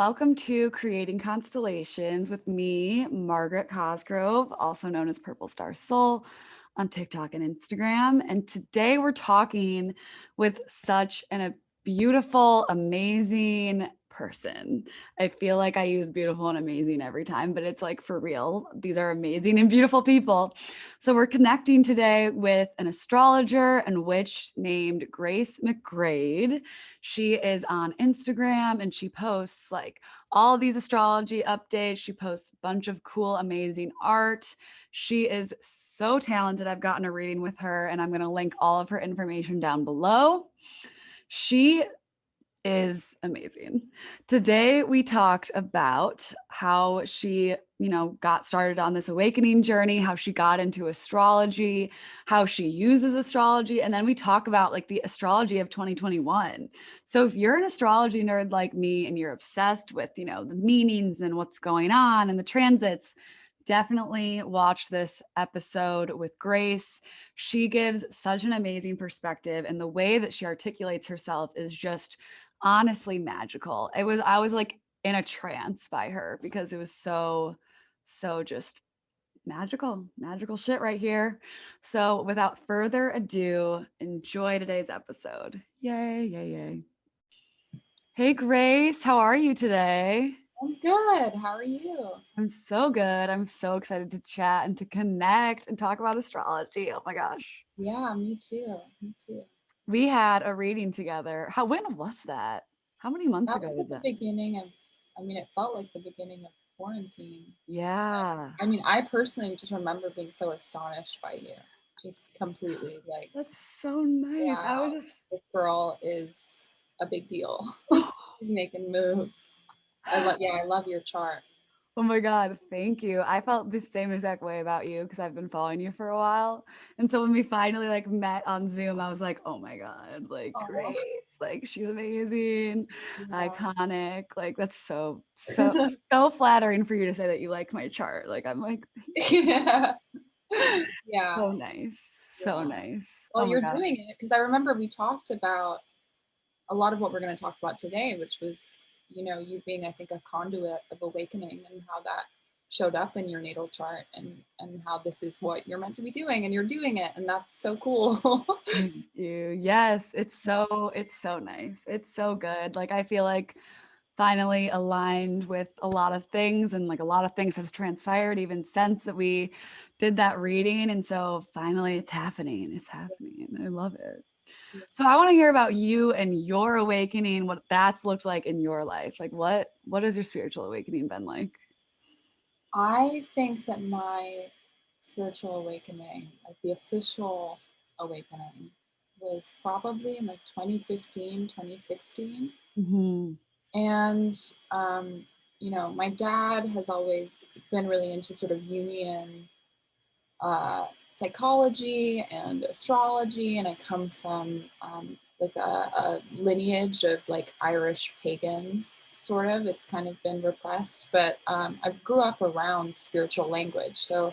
welcome to Creating Constellations with me, Margaret Cosgrove, also known as Purple Star Soul on TikTok and Instagram. And today we're talking with such a beautiful, amazing person. I feel like I use beautiful and amazing every time, but it's like for real. These are amazing and beautiful people. So we're connecting today with an astrologer and witch named Grace McGrade. She is on Instagram and she posts like all these astrology updates. She posts a bunch of cool, amazing art. She is so talented. I've gotten a reading with her and I'm going to link all of her information down below. She is amazing. Today we talked about how she, got started on this awakening journey, how she got into astrology, how she uses astrology, and then we talk about like the astrology of 2021. So if you're an astrology nerd like me and you're obsessed with, the meanings and what's going on and the transits, definitely watch this episode with Grace. She gives such an amazing perspective, and the way that she articulates herself is just honestly magical. I was like in a trance by her because it was so just magical shit right here. So without further ado, enjoy today's episode. Yay, yay, yay. Hey Grace, how are you today? I'm good. How are you? I'm so good. I'm so excited to chat and to connect and talk about astrology. Oh my gosh. Yeah, me too. Me too. We had a reading together. When was that? How many months That ago was was at the that? beginning of, it felt like the beginning of quarantine. Yeah. I personally just remember being so astonished by you. Just completely like, That's so nice. I was wow, just this girl is a big deal. oh She's making moves. I love your chart. my God, thank you. I felt the same exact way about you because I've been following you for a while. And so when we finally like met on Zoom, I was like, oh my God, like Oh, Grace, like she's amazing, yeah. iconic. Like that's so flattering for you to say that you like my chart. Like I'm like, Yeah. Yeah. so nice. So Yeah. nice. Well, Oh my you're God. doing it because I remember we talked about a lot of what we're going to talk about today, which was, you being, I think, a conduit of awakening and how that showed up in your natal chart and how this is what you're meant to be doing and you're doing it. And that's so cool. Thank you. Yes, it's so nice. It's so good. Like I feel like finally aligned with a lot of things and like a lot of things has transpired even since that we did that reading and so finally it's happening. It's happening. I love it. So I want to hear about you and your awakening, what that's looked like in your life. Like what has your spiritual awakening been like? I think that my spiritual awakening, like the official awakening, was probably in like 2015, 2016. Mhm. And, my dad has always been really into sort of Jungian psychology and astrology, and I come from like a lineage of like Irish pagans, sort of. It's kind of been repressed, but I grew up around spiritual language, so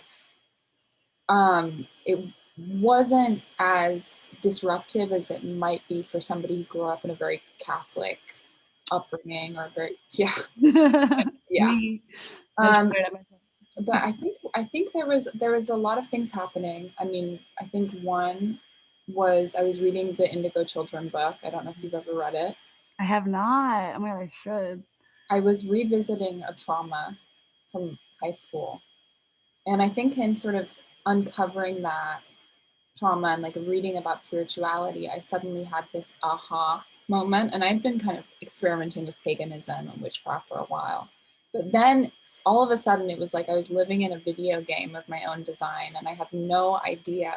it wasn't as disruptive as it might be for somebody who grew up in a very Catholic upbringing or very yeah. Me. I should Um, put it at myself. but I think there was a lot of things happening. I mean, I think one was I was reading the Indigo Children book. I don't know if you've ever read it. I have not. Oh my God, I should. I was revisiting a trauma from high school, and I think in sort of uncovering that trauma and like reading about spirituality, I suddenly had this aha moment. And I'd been kind of experimenting with paganism and witchcraft for a while. But then all of a sudden, it was like I was living in a video game of my own design, and I had no idea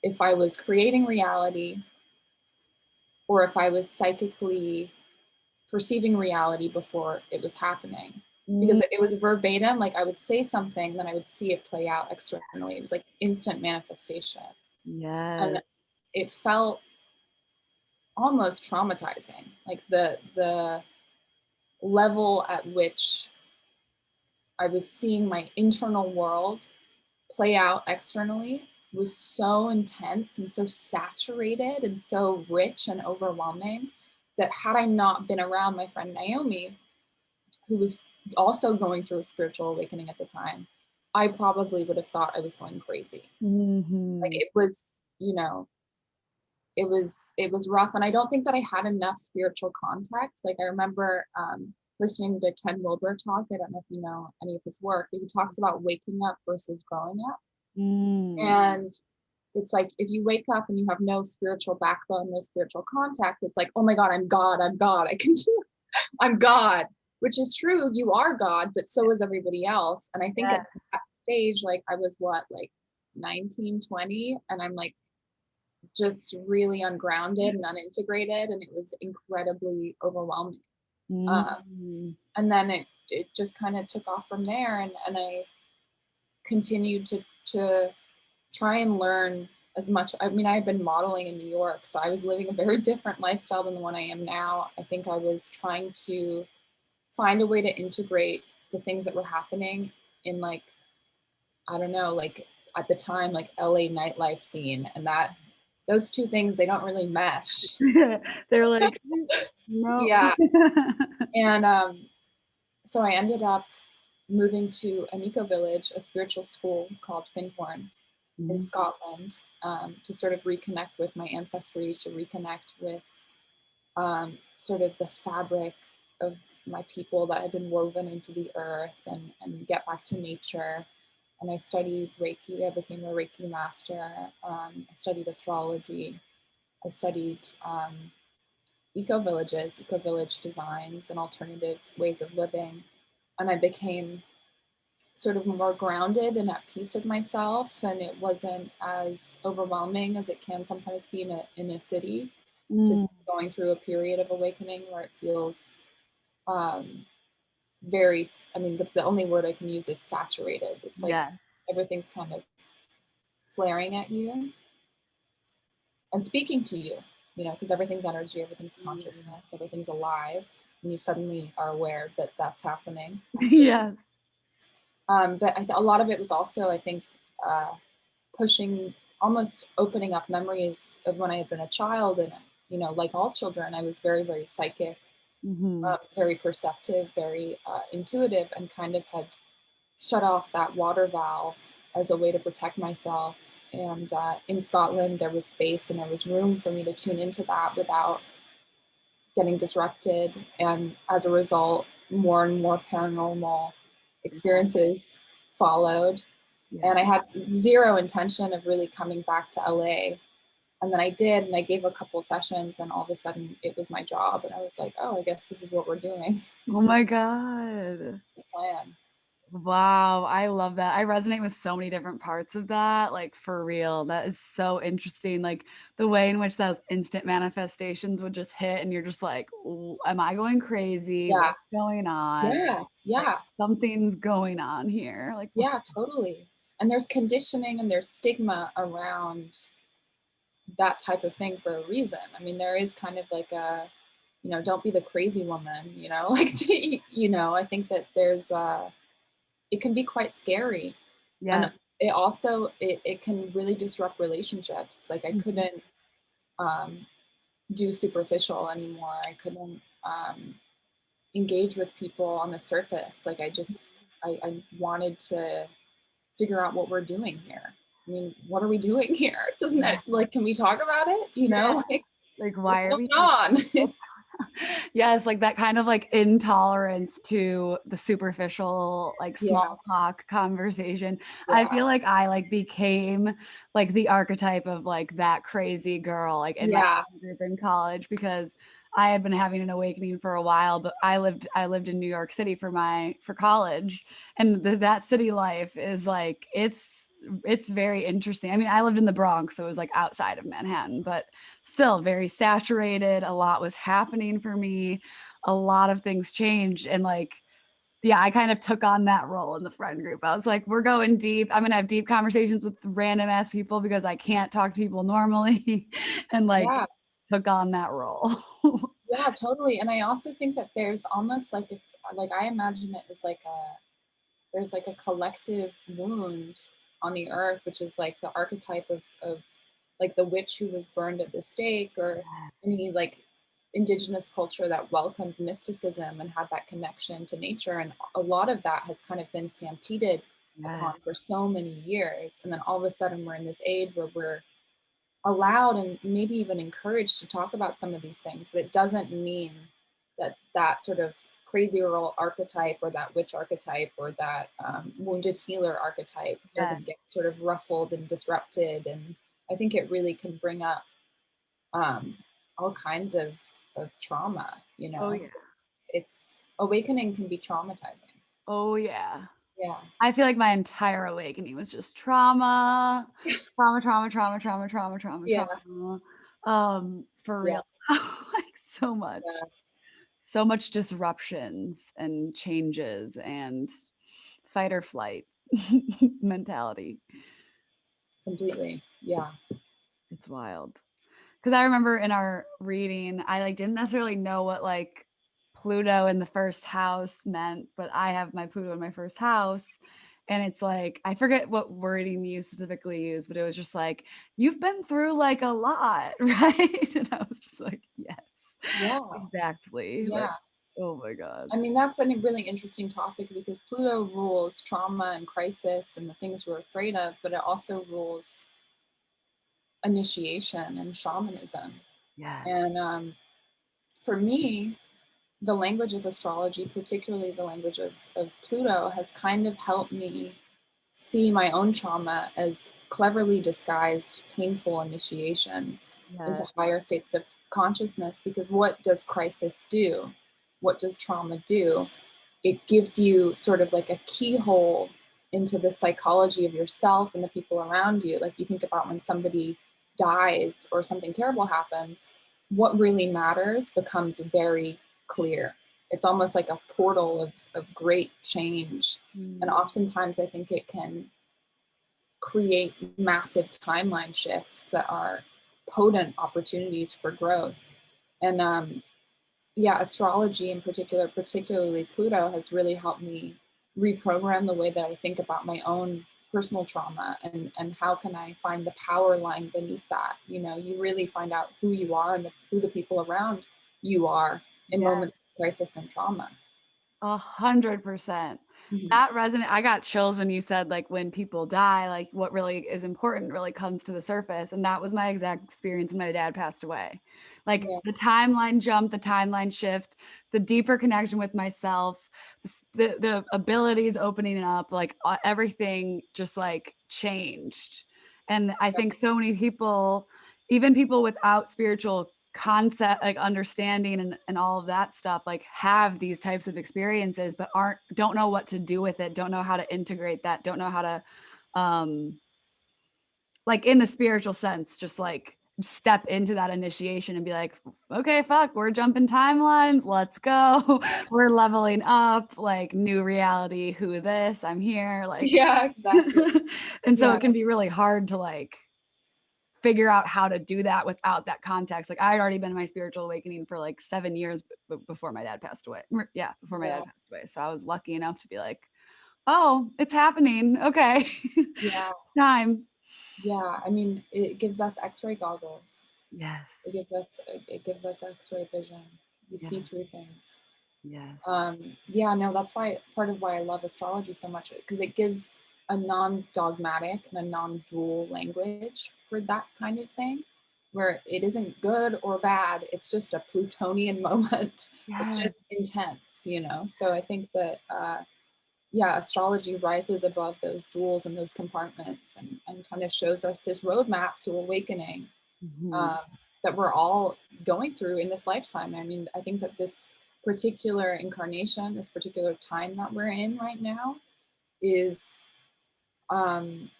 if I was creating reality or if I was psychically perceiving reality before it was happening. Because Mm, it was verbatim, like I would say something, then I would see it play out externally. It was like instant manifestation. yes. And it felt almost traumatizing. Like the level at which I was seeing my internal world play out externally was so intense and so saturated and so rich and overwhelming that had I not been around my friend Naomi who was also going through a spiritual awakening at the time, I probably would have thought I was going crazy. Like Mhm. it was, it was rough, and I don't think that I had enough spiritual context. Like I remember listening to Ken Wilber talk. I don't know if you know any of his work, but he talks about waking up versus growing up. Mm. And it's like if you wake up and you have no spiritual backbone, no spiritual contact, it's like, oh my God, I'm God, I'm God, I can do, I'm God, which is true. You are God, but so is everybody else. And I think at that Yes. stage, like I was what, like 19, 20, and I'm like just really ungrounded and unintegrated, and it was incredibly overwhelming. Um, Mm. and then it just kind of took off from there, and I continued to try and learn as much. I mean, I had been modeling in New York, so I was living a very different lifestyle than the one I am now. I think I was trying to find a way to integrate the things that were happening in, like, I don't know, like at the time, like LA nightlife scene, and that those two things, they don't really mesh. They're like, no. Yeah. And so I ended up moving to an eco village, a spiritual school called Finborn in Mm. Scotland, to sort of reconnect with my ancestry, to reconnect with sort of the fabric of my people that had been woven into the earth, and get back to nature. And I studied Reiki. I became a Reiki master. I studied astrology. I studied eco villages, eco village designs, and alternative ways of living. And I became sort of more grounded and at peace with myself, and it wasn't as overwhelming as it can sometimes be in a city, to Mm. going through a period of awakening where it feels um, very, I mean, the only word I can use is saturated. It's like Yes. everything's kind of flaring at you and speaking to you, because everything's energy, everything's Mm. consciousness, everything's alive, and you suddenly are aware that that's happening. Yes. But a lot of it was also, I think, uh, pushing, almost opening up memories of when I had been a child. And, like all children, I was very, very psychic, Mhm. very perceptive, very intuitive, and kind of had shut off that water valve as a way to protect myself. And in Scotland, there was space and there was room for me to tune into that without getting disrupted. And as a result, more and more paranormal Yeah. experiences followed. And Yeah. I had zero intention of really coming back to LA. And then I did, and I gave a couple sessions, and all of a sudden it was my job. And I was like, oh, I guess this is what we're doing. Oh This my is God. the plan. Wow, I love that. I resonate with so many different parts of that, like, for real. That is so interesting, like, the way in which those instant manifestations would just hit and you're just like, Am I going crazy? Yeah, What's going on? yeah, Like, yeah, something's going on here." Like, what yeah, totally. And there's conditioning and there's stigma around that type of thing for a reason. I mean, there is kind of like a, don't be the crazy woman, like, I think that it can be quite scary. And Yeah. it can really disrupt relationships. Like I Mhm. couldn't um, do superficial anymore. I couldn't engage with people on the surface. Like I wanted to figure out what we're doing here. I mean, what are we doing here? Doesn't Yeah. that, like, can we talk about it? Yeah. Like, Like, why what's are going we on? Yes, like that kind of like intolerance to the superficial, like Yeah, small talk conversation. I yeah, feel like I like became like the archetype of like that crazy girl like in my yeah, friend group in college because I had been having an awakening for a while, but I lived in New York City for college, and that city life is like it's very interesting. I mean, I lived in the Bronx, so it was like outside of Manhattan, but still very saturated. A lot was happening for me. A lot of things changed. And like, yeah, I kind of took on that role in the friend group. I was like, we're going deep. I'm going to have deep conversations with random ass people because I can't talk to people normally. And like, yeah, took on that role. yeah, totally. And I also think that there's almost like, if like, I imagine it as like there's like a collective wound on the earth, which is like the archetype of like the witch who was burned at the stake, or any like indigenous culture that welcomed mysticism and had that connection to nature. And a lot of that has kind of been stampeded Yes. upon for so many years. And then all of a sudden we're in this age where we're allowed and maybe even encouraged to talk about some of these things, but it doesn't mean that that sort of crazy girl archetype or that witch archetype or that wounded healer archetype Yes. doesn't get sort of ruffled and disrupted. And I think it really can bring up um, all kinds of trauma, you Oh know. yeah. It's awakening can be traumatizing. Oh yeah. Yeah. I feel like my entire awakening was just trauma, trauma, trauma, trauma, trauma, trauma, trauma, Yeah. trauma. For Yeah. real. Like Yeah. so much disruptions and changes and fight or flight mentality. Completely. Yeah. It's wild. Because I remember in our reading, I like didn't necessarily know what like Pluto in the first house meant, but I have my Pluto in my first house. And it's like, I forget what wording you specifically used, but it was just like, you've been through like a lot, right? And I was just like, yes, Yeah. exactly. Like, Yeah. oh my God. I mean, that's a really interesting topic because Pluto rules trauma and crisis and the things we're afraid of, but it also rules initiation and shamanism. Yes. And for me, the language of astrology, particularly the language of Pluto, has kind of helped me see my own trauma as cleverly disguised, painful initiations into Yes. higher states of consciousness. Because what does crisis do? What does trauma do? It gives you sort of like a keyhole into the psychology of yourself and the people around you. Like you think about when somebody dies or something terrible happens, what really matters becomes very clear. It's almost like a portal of great change. And Mm, oftentimes I think it can create massive timeline shifts that are potent opportunities for growth. And yeah, astrology in particular, particularly Pluto, has really helped me reprogram the way that I think about my own personal trauma and how can I find the power lying beneath that. You know, you really find out who you are and who the people around you are in yeah. moments of crisis and trauma. 100%. Mhm. That resonate I got chills when you said, like, when people die, like, what really is important really comes to the surface, and that was my exact experience when my dad passed away. Like, Yeah, the timeline jump, the timeline shift, the deeper connection with myself, the abilities opening up, like, everything just, like, changed. And I think so many people, even people without spiritual concept like understanding and all of that stuff like have these types of experiences but don't know what to do with it, don't know how to integrate that, don't know how to um like in the spiritual sense just like step into that initiation and be like, okay, fuck, we're jumping timelines, let's go. We're leveling up, like new reality, who this, I'm here, like yeah, exactly. and so Yeah, it can be really hard to like figure out how to do that without that context. Like I had already been in my spiritual awakening for like 7 years before my dad passed away. Yeah, before my yeah, dad passed away. So I was lucky enough to be like, "Oh, it's happening. Okay. yeah, Time." yeah. I mean, it gives us X-ray goggles. It Yes. gives us it gives us X-ray vision. You Yeah. see through things. Yes. Yeah, no, that's why part of why I love astrology so much because it gives a non-dogmatic and a non-dual language for that kind of thing, where it isn't good or bad. It's just a Plutonian moment. It's Yes. just intense, you know. So I think that yeah, astrology rises above those duals and those compartments and kind of shows us this roadmap to awakening Mhm. um, that we're all going through in this lifetime. I mean, I think that this particular incarnation, this particular time that we're in right now, is, um,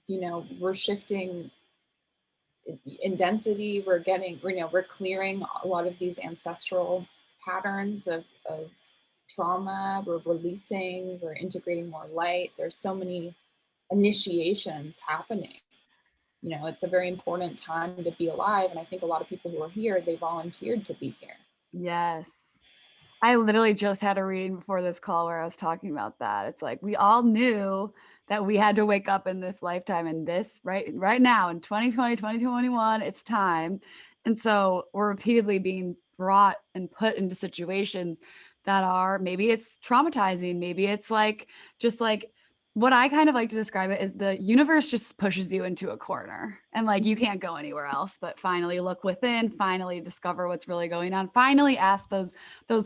you know, we're shifting in density. We're getting, you know, we're clearing a lot of these ancestral patterns of trauma. We're releasing, we're integrating more light. There's so many initiations happening. You know, it's a very important time to be alive. And I think a lot of people who are here, they volunteered to be here. Yes. I literally just had a reading before this call where I was talking about that. It's like we all knew that we had to wake up in this lifetime and this right now in 2020, 2021, it's time. And so we're repeatedly being brought and put into situations that are, maybe it's traumatizing, maybe it's like, just like, what I kind of like to describe it is the universe just pushes you into a corner and like you can't go anywhere else but finally look within, finally discover what's really going on, finally ask those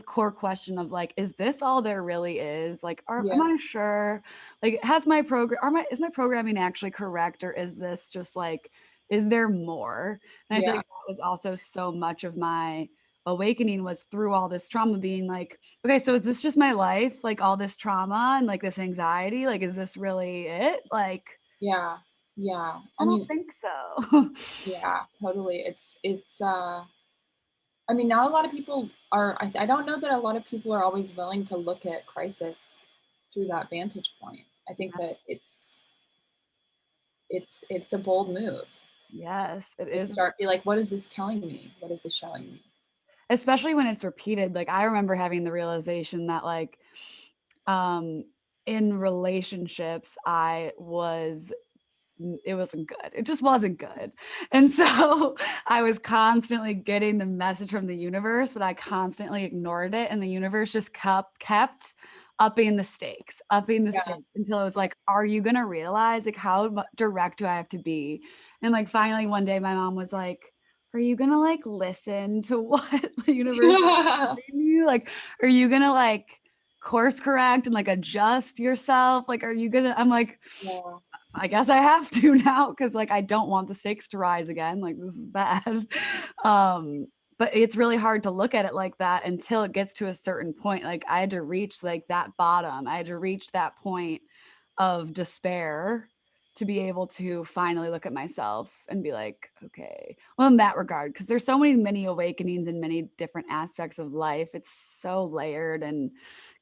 core question of like, is this all there really is? Like, am Yeah. I sure? Like, has my program, is my programming actually correct, or is this just like, is there more? And I feel Yeah. like that was also so much of my awakening, was through all this trauma, being like, okay, so is this just my life? Like all this trauma and like this anxiety? Like, is this really it? Like, Yeah. Yeah. I I don't mean, think so. yeah, totally. I mean, not a lot of people are, I don't know that a lot of people are always willing to look at crisis through that vantage point. I think that it's a bold move Yes, it to is. start be like, what is this telling me? What is this showing me? Especially when it's repeated. Like, I remember having the realization that like, um, in relationships, it wasn't good. It just wasn't good. And so I was constantly getting the message from the universe, but I constantly ignored it. And the universe just kept upping the Yeah. stakes until it was like, are you going to realize like how direct do I have to be? And like finally one day my mom was like, are you going to like listen to what the universe is giving you? Like, are you going to like course correct and like adjust yourself? Like, are you going to, I'm like, Yeah. I guess I have to now because like I don't want the stakes to rise again. Like this is bad. Um, but it's really hard to look at it like that until it gets to a certain point. Like I had to reach like that bottom. I had to reach that point of despair to be able to finally look at myself and be like, okay. Well, in that regard, because there's so many awakenings in many different aspects of life. It's so layered and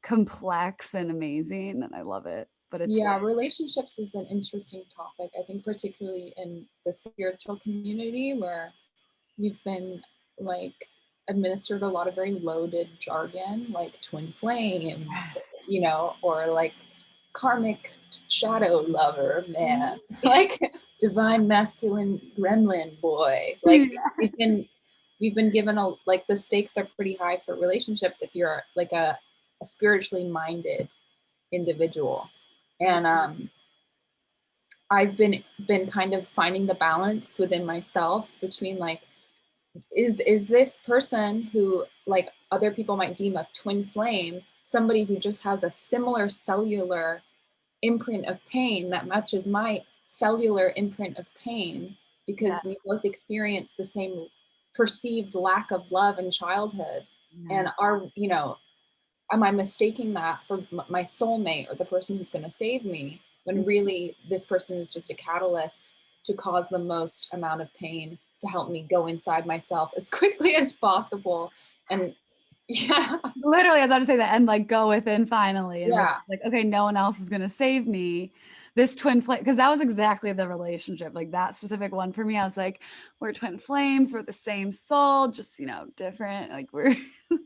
complex and amazing, and I love it. But it's Yeah, like, relationships is an interesting topic. I think particularly in the spiritual community where we've been like administered a lot of very loaded jargon like twin flames, or like karmic shadow lover man, like divine masculine gremlin boy. Like yeah. we've been given like the stakes are pretty high for relationships if you're like a spiritually minded individual. And I've been kind of finding the balance within myself between like, is this person who like other people might deem a twin flame somebody who just has a similar cellular imprint of pain that matches my cellular imprint of pain Yeah. because we both experience the same perceived lack of love in childhood, Yeah. and am I mistaking that for my soulmate or the person who's going to save me when really this person is just a catalyst to cause the most amount of pain to help me go inside myself as quickly as possible? And yeah, Literally, I was about to say that, and like go within finally and realize yeah, like, okay, no one else is gonna save me. This twin flame, because that was exactly the relationship, like that specific one for me. I was like, we're twin flames, we're the same soul, just different. Like we're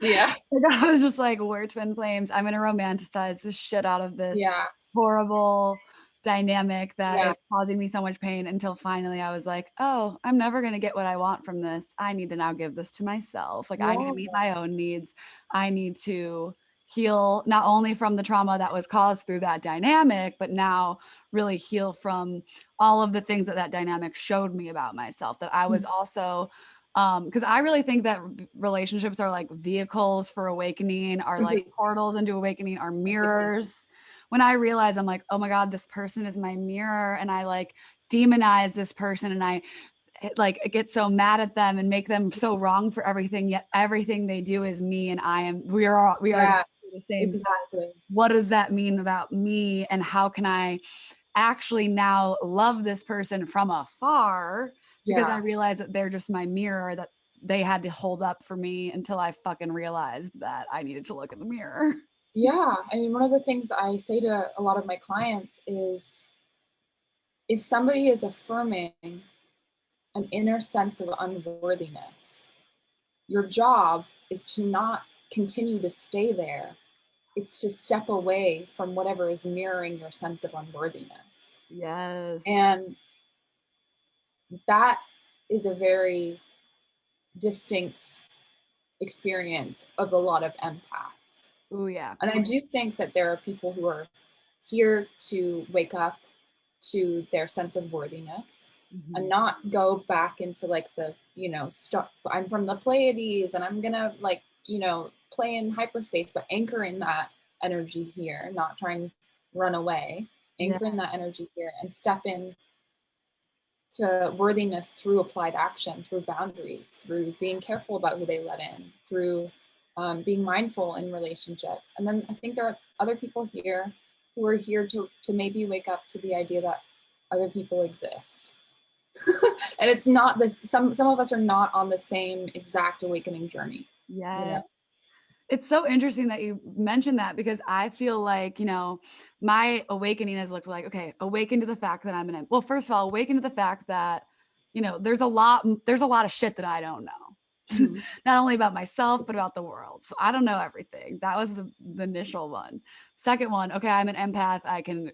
yeah, like, I was just like, we're twin flames. I'm gonna romanticize the shit out of this yeah, horrible dynamic that yeah, is causing me so much pain, until finally I was like, oh, I'm never going to get what I want from this. I need to now give this to myself. Like, I need to yeah, meet my own needs. I need to heal not only from the trauma that was caused through that dynamic, but now really heal from all of the things that dynamic showed me about myself, that I was also because I really think that relationships are like vehicles for awakening, are like portals into awakening, are mirrors. When I realize, I'm like, oh my God, this person is my mirror, and I like demonize this person, and I like get so mad at them and make them so wrong for everything, yet everything they do is me, and we are yeah, exactly the same. So exactly. what does that mean about me, and how can I actually now love this person from afar, because I Yeah, realize that they're just my mirror that they had to hold up for me until I fucking realized that I needed to look in the mirror. yeah. I mean, one of the things I say to a lot of my clients is if somebody is affirming an inner sense of unworthiness, your job is to not continue to stay there. It's to step away from whatever is mirroring your sense of unworthiness. Yes. And that is a very distinct experience of a lot of empaths. Oh yeah. And I do think that there are people who are here to wake up to their sense of worthiness and Mhm. not go back into like the, I'm from the Pleiades and I'm gonna like, play in hyperspace, but anchor in that energy here, not try and run away, Yeah. anchor in that energy here and step in to worthiness through applied action, through boundaries, through being careful about who they let in, through being mindful in relationships. And then I think there are other people here who are here to maybe wake up to the idea that other people exist. And it's not this, some of us are not on the same exact awakening journey, you Yeah. know? It's so interesting that you mentioned that because I feel like, my awakening has looked like, okay, awaken to the fact that well, first of all, awaken to the fact that, there's a lot of shit that I don't know. Hmm. Not only about myself, but about the world. So I don't know everything. That was the initial one. Second one, okay, I'm an empath.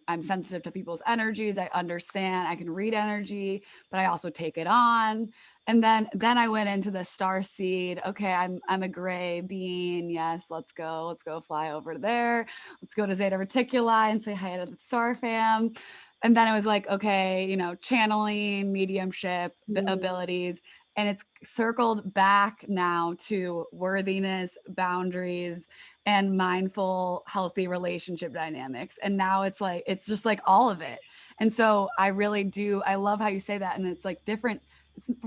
I'm sensitive to people's energies. I understand. I can read energy, but I also take it on. And then I went into the star seed. Okay, I'm a gray being. Yes, let's go. Let's go fly over there. Let's go to Zeta Reticuli and say hi to the star fam. And then it was like, okay, channeling, mediumship abilities. And it's circled back now to worthiness, boundaries, and mindful, healthy relationship dynamics. And now it's just like all of it. And so I love how you say that. And it's like different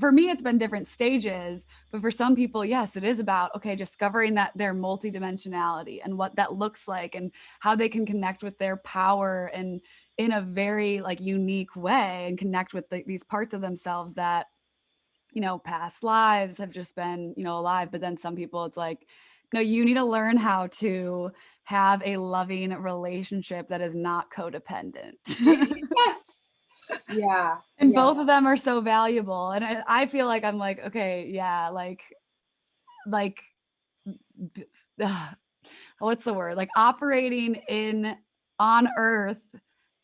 for me, it's been different stages, but for some people, yes, it is about, okay, discovering that their multidimensionality and what that looks like and how they can connect with their power and in a very like unique way and connect with these parts of themselves that, past lives have just been, alive. But then some people it's like, no, you need to learn how to have a loving relationship that is not codependent. Yes. Yeah. And Yeah. both of them are so valuable. And I feel like I'm like, okay, yeah, like, what's the word? Like operating on Earth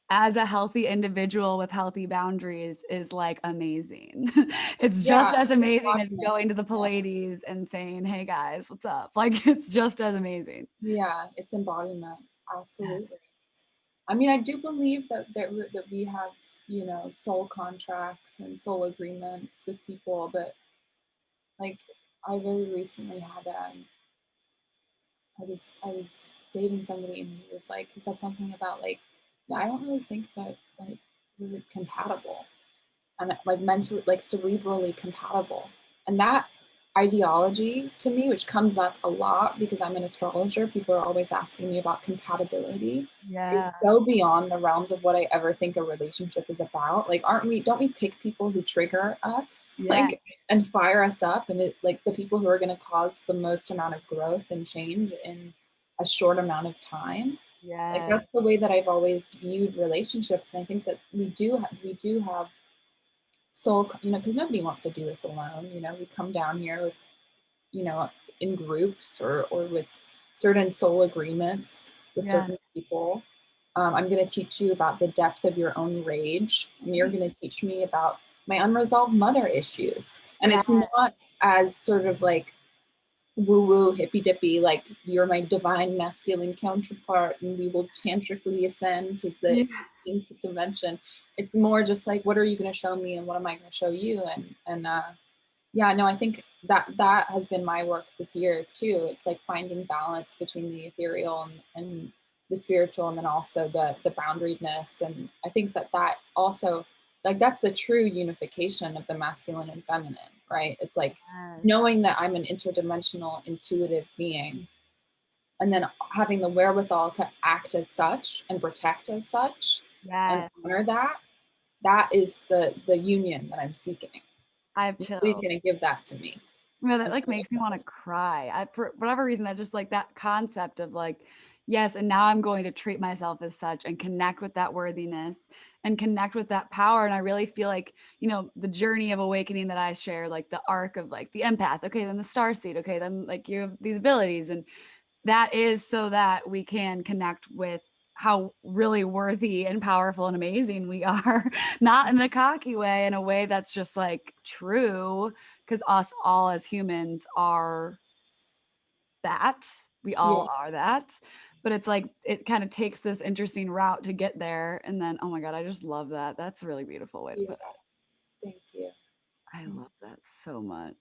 as a healthy individual with healthy boundaries is like amazing. It's just Yeah. as amazing as Embodiment. going to the Yeah. Pleiades and saying, hey guys, what's up? Like it's just as amazing. Yeah. It's embodiment. Yeah. Absolutely. I mean, I do believe that we have, soul contracts and soul agreements with people, but like I very recently had I was dating somebody and he said something about like, yeah, I don't really think that like we're compatible and like mentally, like cerebrally compatible. And that ideology to me, which comes up a lot because I'm an astrologer, people are always asking me about compatibility, is Yeah. so beyond the realms of what I ever think a relationship is about. Like, don't we pick people who trigger us, Yeah. like, and fire us up? And like the people who are going to cause the most amount of growth and change in a short amount of time. Like, Yeah. that's the way that I've always viewed relationships. And I think that we do have soul, because nobody wants to do this alone. We come down here with, you know, in groups or with certain soul agreements with Yeah. certain people. I'm going to teach you about the depth of your own rage, and you're going to teach me about my unresolved mother issues. And Yeah. it's not as sort of like woo woo hippy dippy, like you're my divine masculine counterpart and we will tantrically ascend to the Yeah. 18th dimension. It's more just like, what are you going to show me and what am I going to show you? And yeah, no, I think that has been my work this year too. It's like finding balance between the ethereal and the spiritual, and then also the boundariedness. And I think that also, like, that's the true unification of the masculine and feminine, right? It's like Yes. knowing that I'm an interdimensional intuitive being, and then having the wherewithal to act as such and protect as such and honor Yes. that. That is the union that I'm seeking. I have Nobody's chills. going to give that to me. Yeah, that like makes me want to cry. For whatever reason, that just like that concept of like, yes, and now I'm going to treat myself as such and connect with that worthiness and connect with that power. And I really feel like, the journey of awakening that I share, like the arc of like the empath, okay, then the star seed, okay, then like you have these abilities. And that is so that we can connect with how really worthy and powerful and amazing we are, not in a cocky way, in a way that's just like true, because us all as humans are that. We Yeah, all are that. But it's like it kind of takes this interesting route to get there. And then, oh my God, I just love that. That's a really beautiful way to yeah. put it. Thank you. I love that so much.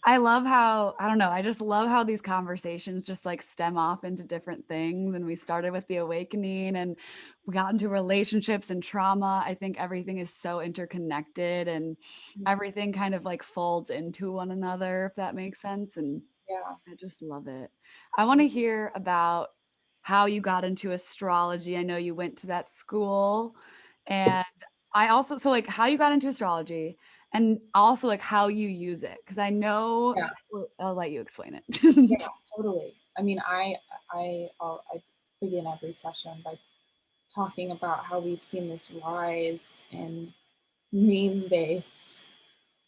I love how, I don't know, I just love how these conversations just like stem off into different things. And we started with the awakening and we got into relationships and trauma. I think everything is so interconnected and everything kind of like folds into one another, if that makes sense. And Yeah. I just love it. I want to hear about how you got into astrology. I know you went to that school and I also, so like how you got into astrology and also like how you use it. Cause I know, Yeah. well, I'll let you explain Yeah, it. totally. I mean, I begin every session by talking about how we've seen this rise in meme-based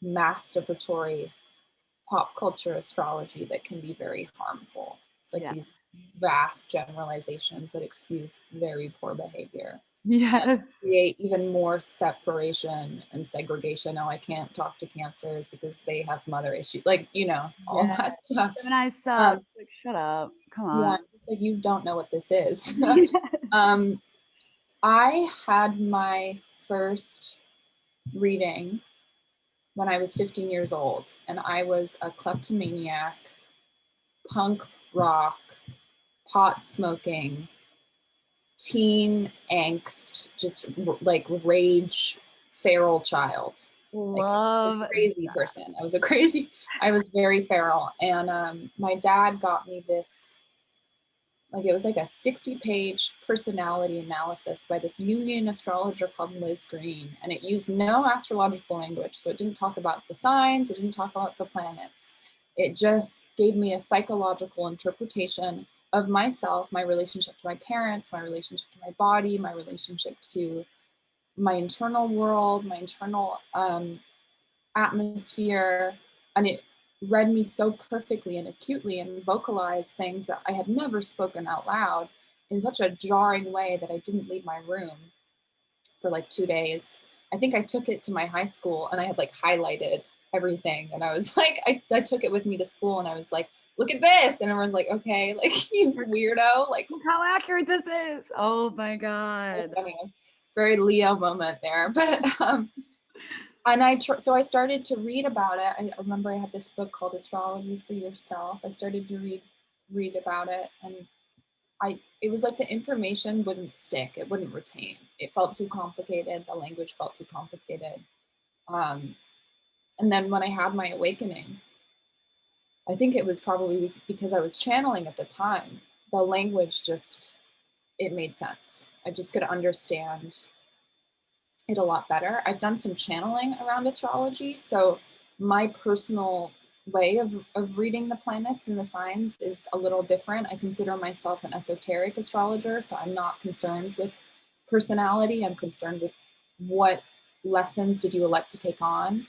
masturbatory pop culture astrology that can be very harmful. It's like Yeah. these vast generalizations that excuse very poor behavior and Yes. create even more separation and segregation. Oh, I can't talk to cancers because they have mother issues. Like, all Yeah. that stuff. Gemini sucks. Um, Like, shut up. Come on. yeah, it's like you don't know what this is. Yes. um, I had my first reading when I was 15 years old, and I was a kleptomaniac, punk rock, pot smoking, teen angst, just like rage, feral child. Like a Love crazy person. I was very feral. And my dad got me this, like it was like a 60-page personality analysis by this Jungian astrologer called Liz Green. And it used no astrological language. So it didn't talk about the signs, it didn't talk about the planets. It just gave me a psychological interpretation of myself, my relationship to my parents, my relationship to my body, my relationship to my internal world, my internal atmosphere. And it read me so perfectly and acutely and vocalized things that I had never spoken out loud in such a jarring way that I didn't leave my room for like 2 days. I think I took it to my high school and I had like highlighted everything. And I was like, I took it with me to school and I was like, look at this. And everyone's like, okay, like you weirdo. Like, Look how accurate this is. Oh my God. funny. Very Leo moment there. But and so I started to read about it. I remember I had this book called Astrology for Yourself. I started to read about it, and it was like the information wouldn't stick. It wouldn't retain. It felt too complicated. The language felt too complicated. Um, and then when I had my awakening, I think it was probably because I was channeling at the time. The language just it made sense. I just could understand it a lot better. I've done some channeling around astrology. So my personal way of reading the planets and the signs is a little different. I consider myself an esoteric astrologer. So I'm not concerned with personality. I'm concerned with what lessons did you elect to take on?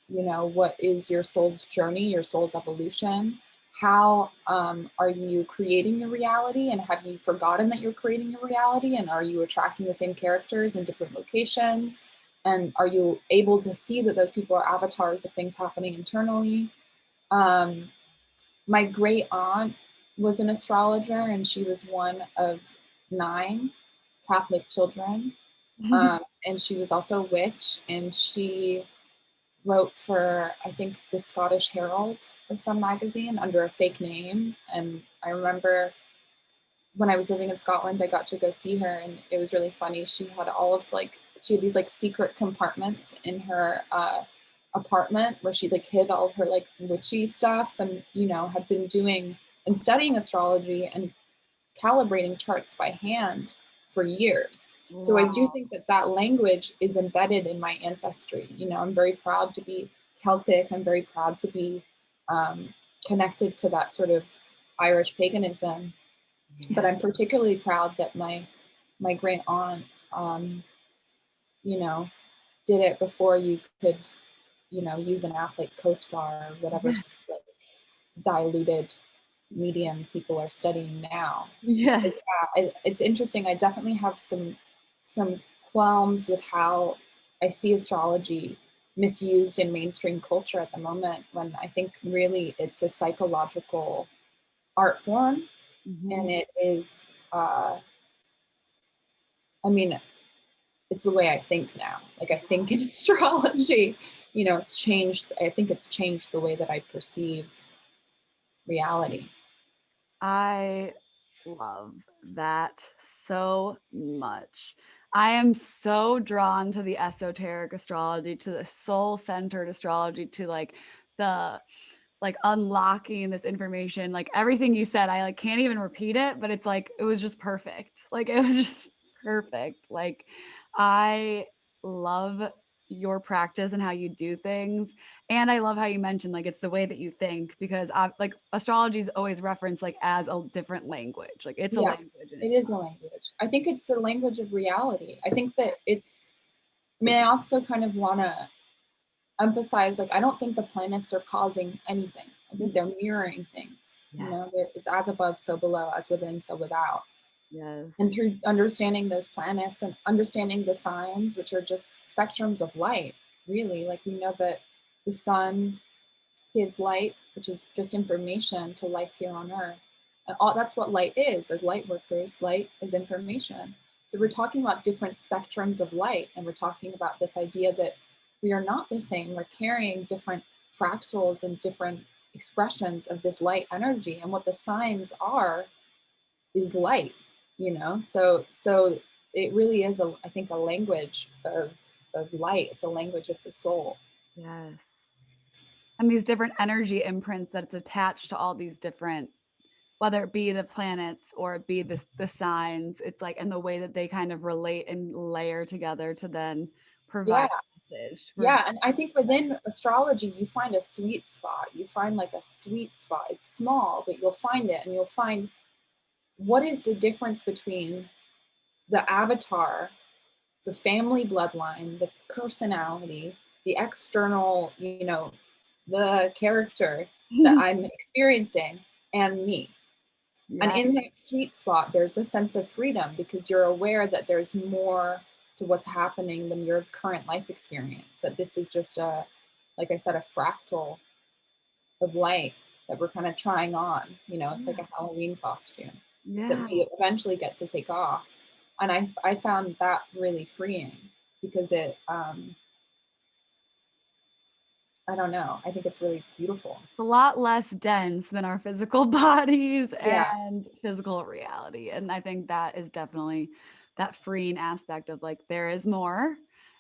What is your soul's journey, your soul's evolution? How are you creating your reality, and have you forgotten that you're creating your reality, and are you attracting the same characters in different locations, and are you able to see that those people are avatars of things happening internally? My great aunt was an astrologer, and she was one of 9 Catholic children, and she was also a witch, and she wrote for, I think, the Scottish Herald or some magazine under a fake name. And I remember when I was living in Scotland, I got to go see her, and it was really funny. She had she had these like secret compartments in her apartment where she like hid all of her like witchy stuff, and had been doing and studying astrology and calibrating charts by hand for years. So I do Wow. think that language is embedded in my ancestry. I'm very proud to be Celtic. I'm very proud to be connected to that sort of Irish paganism. But Yeah. I'm particularly proud that my great aunt, you know, did it before you could, use an app like CoStar or whatever Yeah. like, diluted medium people are studying now. But Yes. yeah, it's interesting. I definitely have some qualms with how I see astrology misused in mainstream culture at the moment, when I think really it's a psychological art form. And Mhm. it is, I mean, it's the way I think now. Like I think in astrology, it's changed. I think it's changed the way that I perceive reality. I love that so much. I am so drawn to the esoteric astrology, to the soul-centered astrology, to like the like unlocking this information. Like everything you said, I like can't even repeat it, but it's like it was just perfect. Like it was just perfect. Like I love your practice and how you do things. And I love how you mentioned like it's the way that you think because I like astrology is always referenced like as a different language. Like it's a Yeah, language in it is itself. a language. I think it's the language of reality. I think that I also kind of want to emphasize, like, I don't think the planets are causing anything. I think they're mirroring things. Yes. It's as above, so below, as within, so without. And Yes. through understanding those planets and understanding the signs, which are just spectrums of light, really, like we know that the sun gives light, which is just information to life here on Earth. And all that's what light is. As light workers, light is information. So we're talking about different spectrums of light, and we're talking about this idea that we are not the same. We're carrying different fractals and different expressions of this light energy. And what the signs are is light, So it really is I think a language of light. It's a language of the soul. Yes. And these different energy imprints that's attached to all these different whether it be the planets or it be the signs, it's like and the way that they kind of relate and layer together to then Yeah. provide a message. Yeah, and I think within astrology, you find a sweet spot. You find like a sweet spot. It's small, but you'll find it, and you'll find what is the difference between the avatar, the family bloodline, the personality, the external, the character that I'm experiencing, and me. And Yeah. in that sweet spot, there's a sense of freedom because you're aware that there's more to what's happening than your current life experience, that this is just like I said, a fractal of light that we're kind of trying on. It's like Yeah. a Halloween costume that Yeah. we eventually get to take off. And I found that really freeing because I don't know, I think it's really beautiful. A lot less dense than our physical bodies Yeah. and physical reality, and I think that is definitely that freeing aspect of, like, there is more,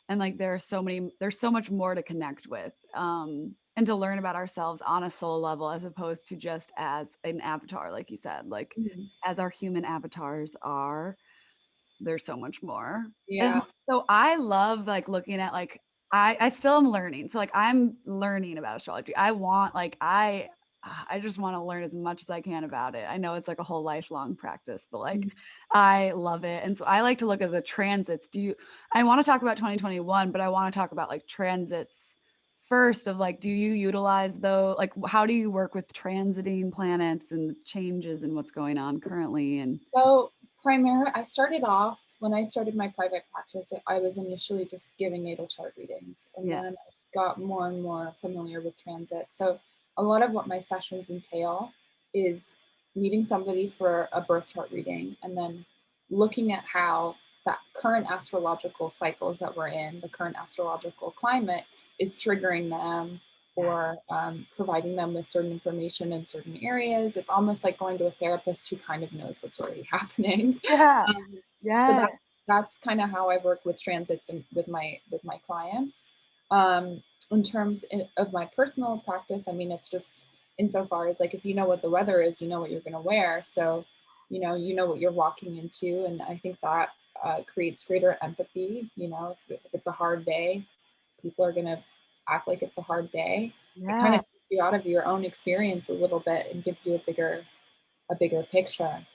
and, like, there's so much more to connect with, and to learn about ourselves on a soul level as opposed to just as an avatar, like you said, like, Mhm. as our human avatars are, there's so much more. And Yeah. so I love, like, looking at, like I still am learning. So, like, I'm learning about astrology. I want like, I just wanna learn as much as I can about it. I know it's, like, a whole lifelong practice, but, like, Mhm. I love it. And so I like to look at the transits. I wanna talk about 2021, but I wanna talk about, like, transits first of, like, do you utilize though like, how do you work with transiting planets and the changes and what's going on currently? And So primarily, I started off when I started my private practice. I was initially just giving natal chart readings, and yeah. then I got more and more familiar with transit. So a lot of what my sessions entail is meeting somebody for a birth chart reading, and then looking at how that current astrological cycles that we're in, the current astrological climate, is triggering them Yeah. or providing them with certain information in certain areas. It's almost like going to a therapist who kind of knows what's already happening. Yeah. Um, so Yeah. that's kind of how I work with transits and with my clients. In terms of my personal practice, I mean, it's just insofar as like if you know what the weather is, you know what you're going to wear. So you know what you're walking into, and I think that creates greater empathy. If it's a hard day, people are going to act like it's a hard day. It kind Yeah. of takes you out of your own experience a little bit and gives you a bigger picture.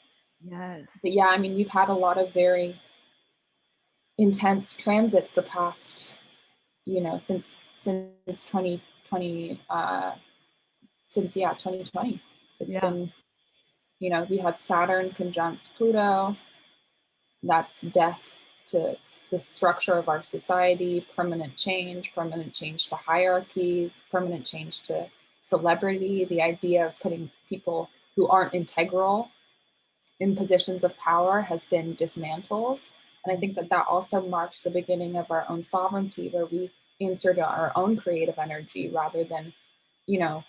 But Yes. yeah, I mean, we've had a lot of very intense transits the past, since 2020, since yeah 2020. It's Yeah. been, we had Saturn conjunct Pluto. That's death to the structure of our society, permanent change to hierarchy, permanent change to celebrity, the idea of putting people who aren't integral in positions of power has been dismantled. And I think that that also marks the beginning of our own sovereignty, where we insert our own creative energy rather than, you know,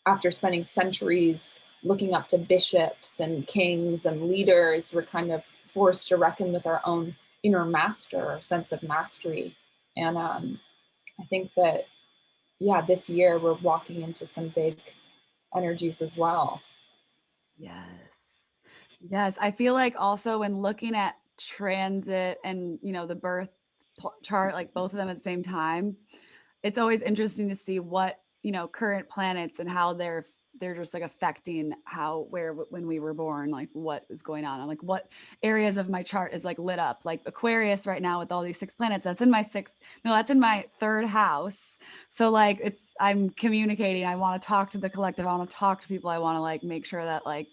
after spending centuries looking up to bishops and kings and leaders, we're kind of forced to reckon with our own inner master or sense of mastery. And I think that, yeah, this year we're walking into some big energies as well. Yes. Yes. I feel like also when looking at transit and, you know, the birth chart, like both of them at the same time, it's always interesting to see what, you know, current planets and how they're just like affecting how, where, when we were born, like what is going on. And like what areas of my chart is like lit up, like Aquarius right now with all these 6 planets. That's in my that's in my 3rd house. So like I'm communicating. I want to talk to the collective. I want to talk to people. I want to like make sure that like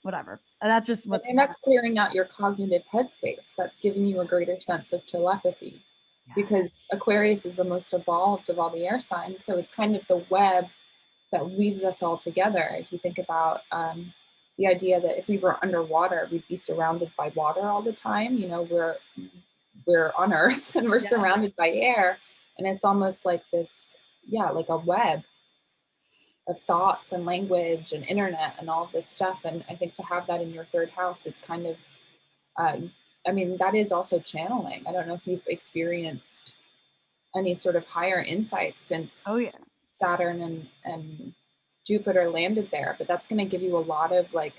whatever. And that's just what's and that's clearing out your cognitive headspace. That's giving you a greater sense of telepathy. Yeah. Because Aquarius is the most evolved of all the air signs. So it's kind of the web that weaves us all together. If you think about the idea that if we were underwater, we'd be surrounded by water all the time. You know, we're on Earth and we're surrounded by air. And it's almost like this, like a web of thoughts and language and internet and all this stuff. And I think to have that in your 3rd house, it's kind of, I mean, that is also channeling. I don't know if you've experienced any sort of higher insights since Saturn and Jupiter landed there, but that's going to give you a lot of like,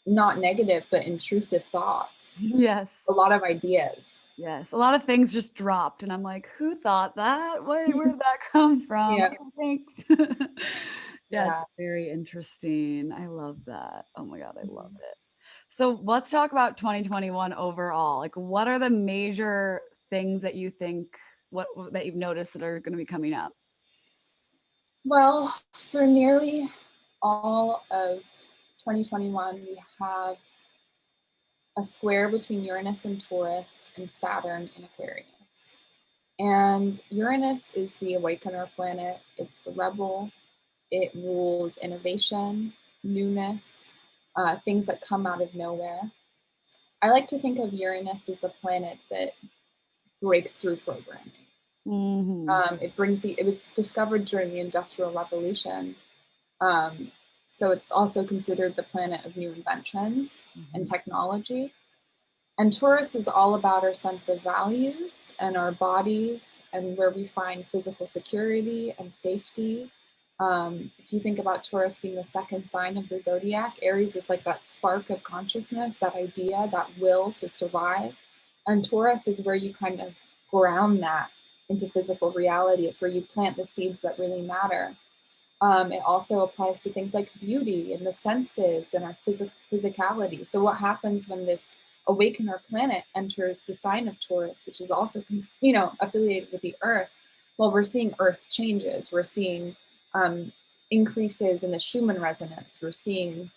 not negative, but intrusive thoughts. Yes. A lot of ideas. Yes. A lot of things just dropped. And I'm like, who thought that? Where did that come from? Yeah. Thanks. It's very interesting. I love that. Oh my God, I love it. So let's talk about 2021 overall. Like, what are the major things that you think that you've noticed that are going to be coming up? Well, for nearly all of 2021, we have a square between Uranus and Taurus and Saturn in Aquarius. And Uranus is the awakener planet. It's the rebel. It rules innovation, newness, things that come out of nowhere. I like to think of Uranus as the planet that breaks through programming. It was discovered during the Industrial Revolution. So it's also considered the planet of new inventions and technology. And Taurus is all about our sense of values and our bodies and where we find physical security and safety. If you think about Taurus being the 2nd sign of the zodiac, Aries is like that spark of consciousness, that idea, that will to survive. And Taurus is where you kind of ground that into physical reality. It's where you plant the seeds that really matter. It also applies to things like beauty and the senses and our physicality. So what happens when this awakener planet enters the sign of Taurus, which is also, affiliated with the Earth? Well, we're seeing Earth changes. We're seeing increases in the Schumann resonance. We're seeing,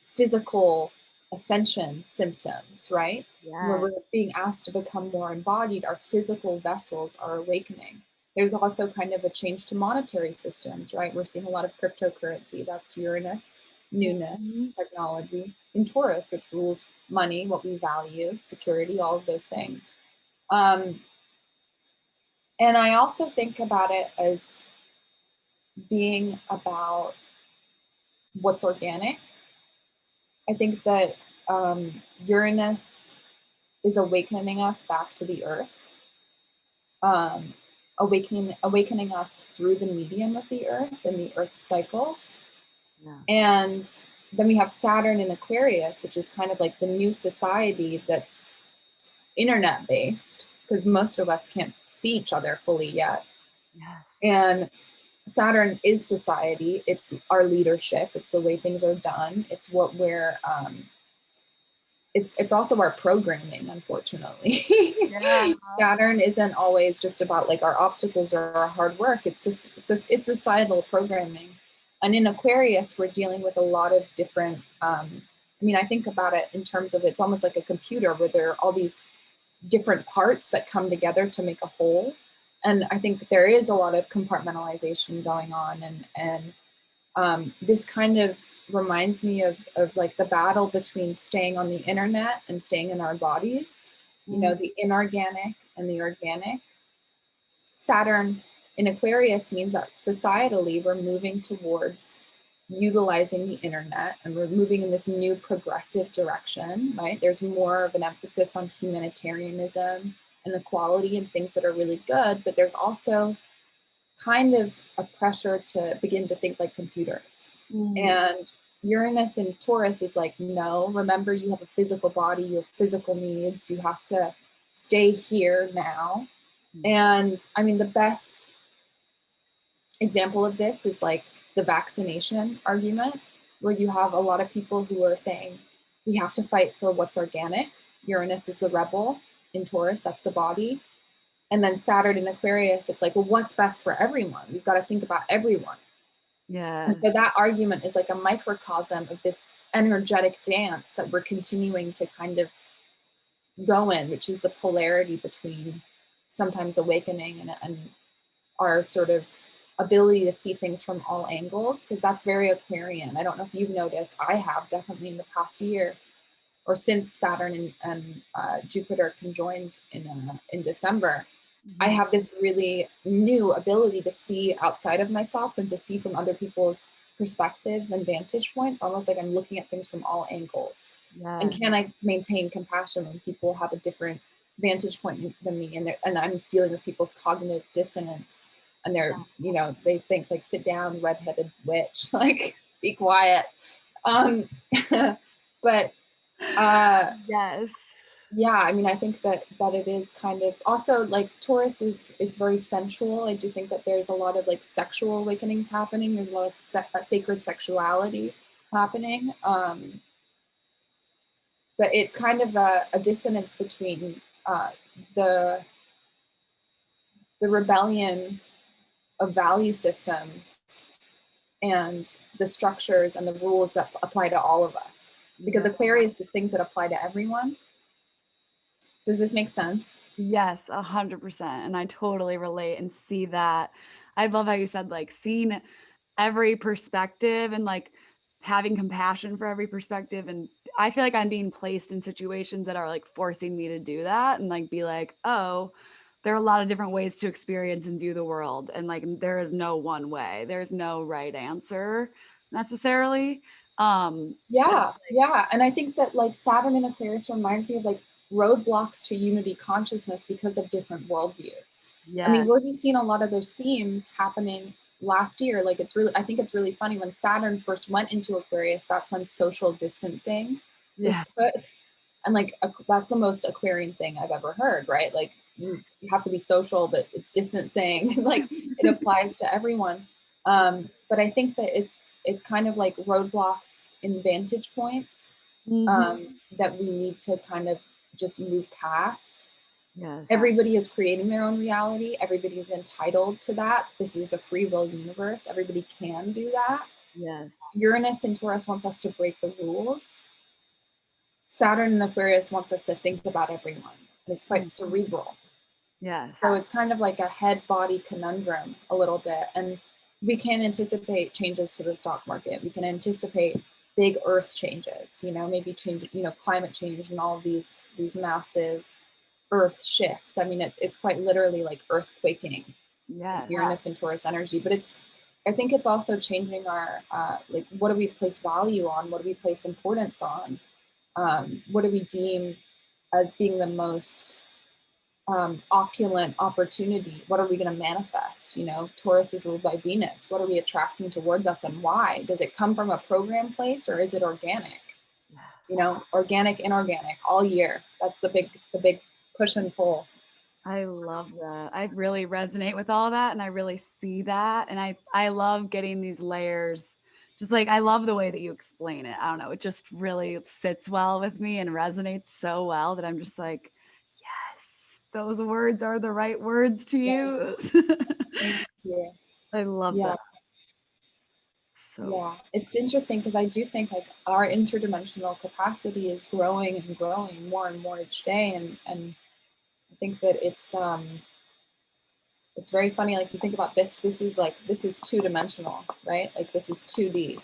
physical ascension symptoms, right? Where we're being asked to become more embodied. Our physical vessels are awakening. There's also kind of a change to monetary systems, right? We're seeing a lot of cryptocurrency. That's Uranus, newness, technology, in Taurus, which rules money, what we value, security, all of those things. And I also think about it as being about what's organic. I think that Uranus is awakening us back to the Earth. Awakening us through the medium of the Earth and the Earth's cycles. And then we have Saturn in Aquarius, which is kind of like the new society that's internet based, because most of us can't see each other fully yet. And Saturn is society. It's our leadership. It's the way things are done. It's what we're it's also our programming, unfortunately. Saturn isn't always just about like our obstacles or our hard work. It's societal programming. And in Aquarius, we're dealing with a lot of different I mean, I think about it in terms of it's almost like a computer where there are all these different parts that come together to make a whole. And I think there is a lot of compartmentalization going on. And this kind of reminds me of like the battle between staying on the internet and staying in our bodies, you know, the inorganic and the organic. Saturn in Aquarius means that societally we're moving towards utilizing the internet and we're moving in this new progressive direction, right? There's more of an emphasis on humanitarianism and equality and things that are really good, but there's also kind of a pressure to begin to think like computers. And Uranus in Taurus is like, no, remember you have a physical body, you have physical needs, you have to stay here now. And I mean, the best example of this is like the vaccination argument, where you have a lot of people who are saying we have to fight for what's organic. Uranus is the rebel in Taurus, that's the body. And then Saturn in Aquarius, it's like, well, what's best for everyone? We've got to think about everyone. Yeah. And so that argument is like a microcosm of this energetic dance that we're continuing to kind of go in, which is the polarity between sometimes awakening and our sort of ability to see things from all angles, because that's very Aquarian. I don't know if you've noticed, I have definitely in the past year, or since Saturn and Jupiter conjoined in December, I have this really new ability to see outside of myself and to see from other people's perspectives and vantage points, almost like I'm looking at things from all angles. Yeah. And can I maintain compassion when people have a different vantage point than me, and I'm dealing with people's cognitive dissonance, and they're, you know, they think like, sit down, redheaded witch, like be quiet. But Yes. yeah, I mean, I think that it is kind of also like Taurus is, it's very sensual. I do think that there's a lot of like sexual awakenings happening. There's a lot of sacred sexuality happening. But it's kind of a dissonance between the rebellion of value systems and the structures and the rules that apply to all of us. Because Aquarius is things that apply to everyone. Does this make sense? Yes, 100%. And I totally relate and see that. I love how you said like seeing every perspective and like having compassion for every perspective. And I feel like I'm being placed in situations that are like forcing me to do that and like be like, oh, there are a lot of different ways to experience and view the world. And like there is no one way. There's no right answer necessarily. Yeah. And I think that like Saturn in Aquarius reminds me of like roadblocks to unity consciousness because of different worldviews. I mean, we've already seen a lot of those themes happening last year. Like it's really, I think it's really funny when Saturn first went into Aquarius, that's when social distancing was put. And like, that's the most Aquarian thing I've ever heard, right? Like you have to be social, but it's distancing. Like it applies to everyone. But I think that it's kind of like roadblocks in vantage points that we need to kind of just move past. Yes. Everybody is creating their own reality. Everybody is entitled to that. This is a free will universe. Everybody can do that. Yes. Uranus and Taurus wants us to break the rules. Saturn and Aquarius wants us to think about everyone. And it's quite cerebral. Yes. So it's kind of like a head-body conundrum a little bit. And we can anticipate changes to the stock market. We can anticipate big earth changes, you know, maybe change, you know, climate change and all these massive earth shifts. I mean, it's quite literally like earthquaking. Yes. It's Uranus and Taurus energy, but I think it's also changing our, like, what do we place value on? What do we place importance on? What do we deem as being the most opulent opportunity? What are we going to manifest? You know, Taurus is ruled by Venus. What are we attracting towards us and why? Does it come from a program place or is it organic? Yes. You know, organic, inorganic, all year. That's the big push and pull. I love that. I really resonate with all that and I really see that. And I love getting these layers. Just like I love the way that you explain it. I don't know, it just really sits well with me and resonates so well that I'm just like, yes, those words are the right words to use. Thank you. I love Yeah. that. Yeah, it's interesting because I do think like our interdimensional capacity is growing and growing more and more each day, and I think that it's very funny. Like you think about this, this is two-dimensional, right? Like this is 2D,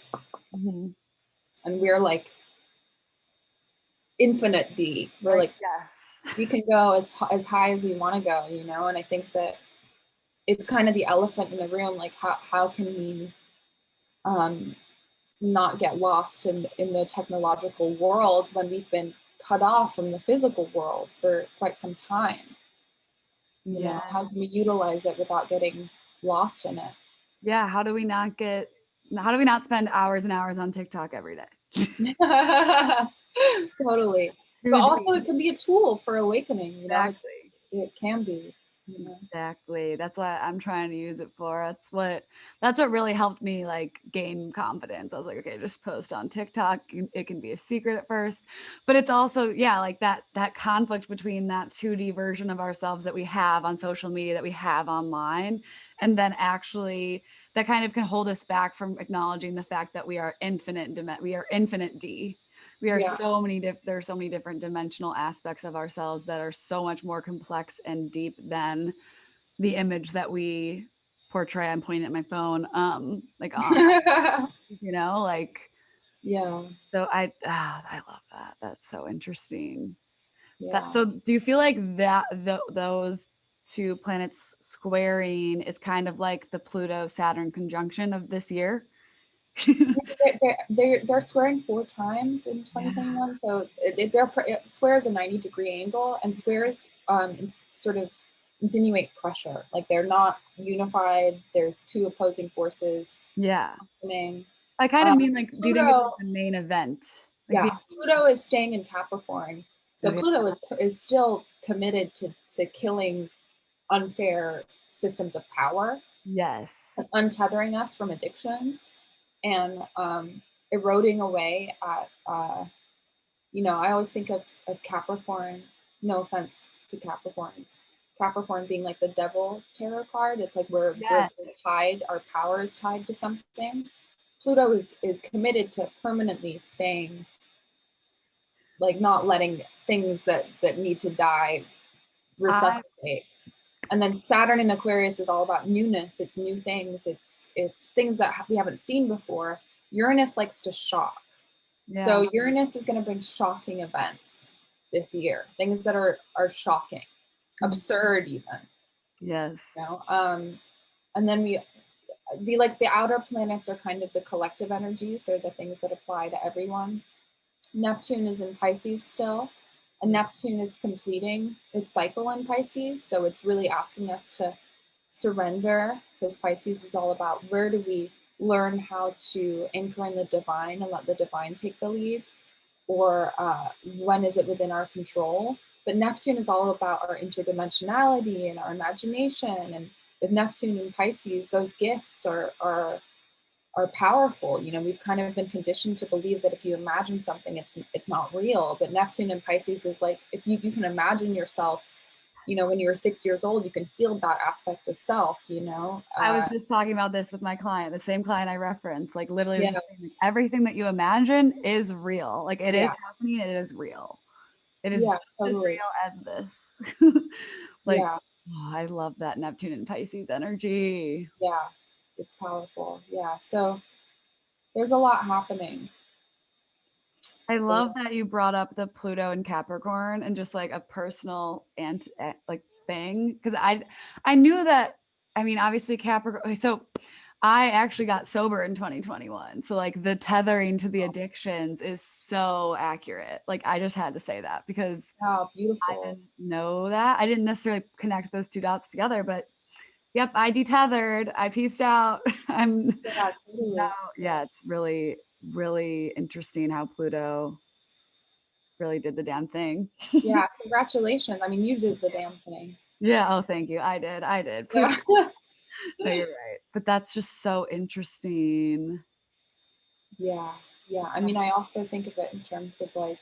Mhm. and we're like infinite D. We're Right. like Yes. we can go as high as we want to go, you know. And I think that it's kind of the elephant in the room. Like how can we um, not get lost in the technological world when we've been cut off from the physical world for quite some time? You know, Yeah. how can we utilize it without getting lost in it? Yeah. How do we not spend hours and hours on TikTok every day? Totally. But 2D. also it can be a tool for awakening, you know, Exactly. it can be, you know. Exactly. That's what I'm trying to use it for. That's what really helped me like gain confidence. I was like, okay, just post on TikTok. It can be a secret at first, but it's also, yeah, like that conflict between that 2D version of ourselves that we have on social media, that we have online, and then actually that kind of can hold us back from acknowledging the fact that we are we are infinite D. We are Yeah. there are so many different dimensional aspects of ourselves that are so much more complex and deep than the image that we portray. I'm pointing at my phone, like on, like, Yeah. so I love that. That's so interesting. Yeah. So do you feel like those two planets squaring is kind of like the Pluto Saturn conjunction of this year? They're squaring 4 times in Yeah. 2021. So square is a 90-degree angle, and squares sort of insinuate pressure. Like they're not unified. There's two opposing forces Yeah. happening. I kind of mean like, do you think it's like Pluto, the main event? Like yeah, Pluto is staying in Capricorn. So okay. Pluto is still committed to killing unfair systems of power, Yes. untethering us from addictions, and eroding away at I always think of Capricorn. No offense to Capricorns. Capricorn being like the devil tarot card. It's like we're Yes. tied. Our power is tied to something. Pluto is committed to permanently staying, like not letting things that need to die I resuscitate. And then Saturn in Aquarius is all about newness. It's new things. It's things that we haven't seen before. Uranus likes to shock. yeah. So Uranus is going to bring shocking events this year. Things that are shocking, Mhm. absurd even. You Yes. know? And then the outer planets are kind of the collective energies. They're the things that apply to everyone. Neptune is in Pisces still, and Yeah. Neptune is completing its cycle in Pisces. So it's really asking us to surrender, because Pisces is all about where do we learn how to anchor in the divine and let the divine take the lead, or when is it within our control. But Neptune is all about our interdimensionality and our imagination. And with Neptune and Pisces, those gifts are powerful. You know, we've kind of been conditioned to believe that if you imagine something, it's not real. But Neptune and Pisces is like, if you can imagine yourself, when you're 6 years old, you can feel that aspect of self. I was just talking about this with my client, the same client I referenced, like literally was Yeah, just saying, like, everything that you imagine is real. Like it is yeah, happening, it is real. It is yeah, just as totally. real as this. Like, Yeah, oh, I love that Neptune and Pisces energy. yeah, it's powerful. Yeah, so there's a lot happening. I But love that you brought up the Pluto and Capricorn and just like a personal like thing, because I knew that. I mean, obviously Capricorn. So I actually got sober in 2021. So like the tethering to the addictions is so accurate. Like I just had to say that because wow, I beautiful. didn't know that. I didn't necessarily connect those two dots together, but yep, I detethered. I pieced out. I'm Yeah, now, totally. yeah, it's really, really interesting how Pluto really did the damn thing. Yeah, congratulations. I mean, you did the damn thing. Yeah. Oh, thank you. I did. I did. Pluto. Yeah. No, you're right. But that's just so interesting. Yeah, yeah. I mean, I also think of it in terms of like,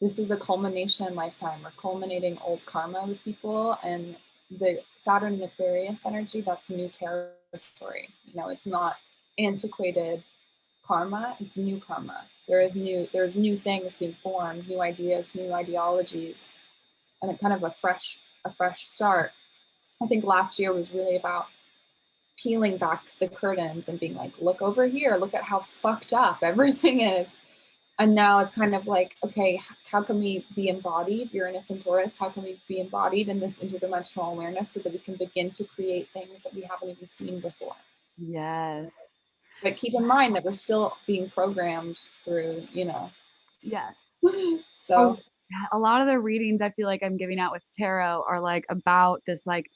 this is a culmination lifetime. We're culminating old karma with people, and the Saturn and Aquarius energy, that's new territory. It's not antiquated karma, it's new karma. There's new things being formed, new ideas, new ideologies, and it kind of a fresh start. I think last year was really about peeling back the curtains and being like, look over here, look at how fucked up everything is. And now it's kind of like, okay, how can we be embodied, Uranus and Taurus, how can we be embodied in this interdimensional awareness so that we can begin to create things that we haven't even seen before? Yes. But keep in mind that we're still being programmed through, Yes. so A lot of the readings I feel like I'm giving out with tarot are like about this like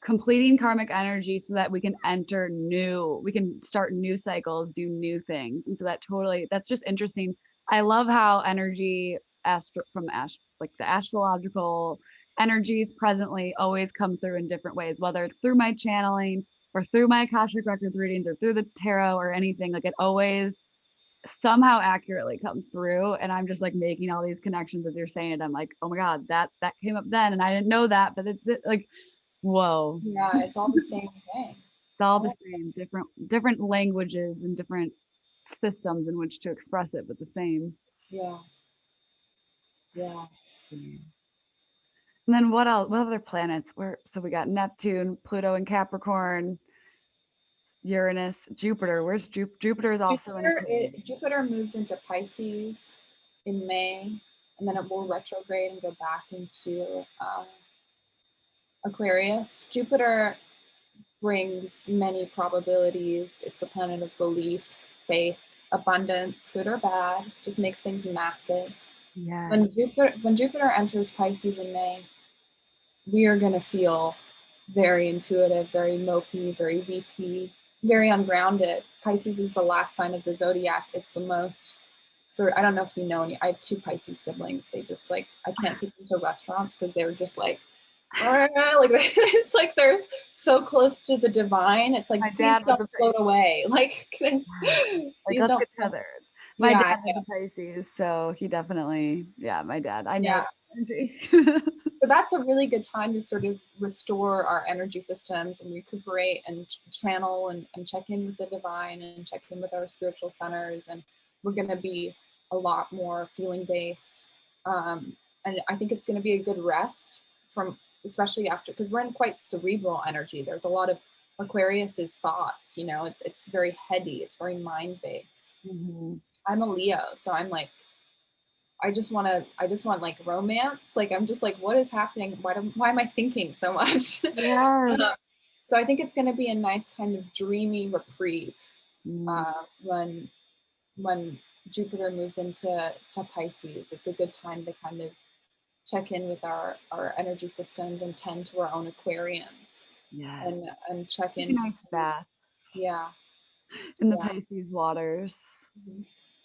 completing karmic energy so that we can we can start new cycles, do new things. And so that's just interesting. I love how energy like the astrological energies presently always come through in different ways, whether it's through my channeling or through my Akashic Records readings or through the tarot or anything. Like it always somehow accurately comes through, and I'm just like making all these connections as you're saying it. I'm like, oh my god, that came up then and I didn't know that, but it's like, whoa. yeah, it's all the same thing. It's all the same, different languages and different systems in which to express it, but the same. Yeah. Yeah. And then what else? What other planets? So we got Neptune, Pluto, and Capricorn, Uranus, Jupiter. Where's Jupiter is also in Aquarius. Jupiter moves into Pisces in May, and then it will retrograde and go back into Aquarius. Jupiter brings many probabilities. It's the planet of belief, faith, abundance, good or bad, just makes things massive. Yeah. When Jupiter enters Pisces in May, we are going to feel very intuitive, very mopey, very VP, very ungrounded. Pisces is the last sign of the zodiac. It's the most I don't know if you know any, I have 2 Pisces siblings. They just like, I can't take them to restaurants because they're just like it's like they're so close to the divine. It's like, my please dad was don't float away. Like, like please let's don't. get tethered. My dad was a Pisces, so he definitely, my dad. I know energy. So that's a really good time to sort of restore our energy systems and recuperate and channel and check in with the divine and check in with our spiritual centers. And we're going to be a lot more feeling based. And I think it's going to be a good rest from, especially after, because we're in quite cerebral energy. There's a lot of Aquarius's thoughts, it's very heady. It's very mind based. Mm-hmm. I'm a Leo, so I'm like, I just want like romance. Like, I'm just like, what is happening? Why am I thinking so much? Yeah. So I think it's going to be a nice kind of dreamy reprieve when Jupiter moves into Pisces. It's a good time to kind of check in with our energy systems and tend to our own aquariums. Yes. And check in. Nice bath. Yeah. In the Pisces waters. Mm-hmm.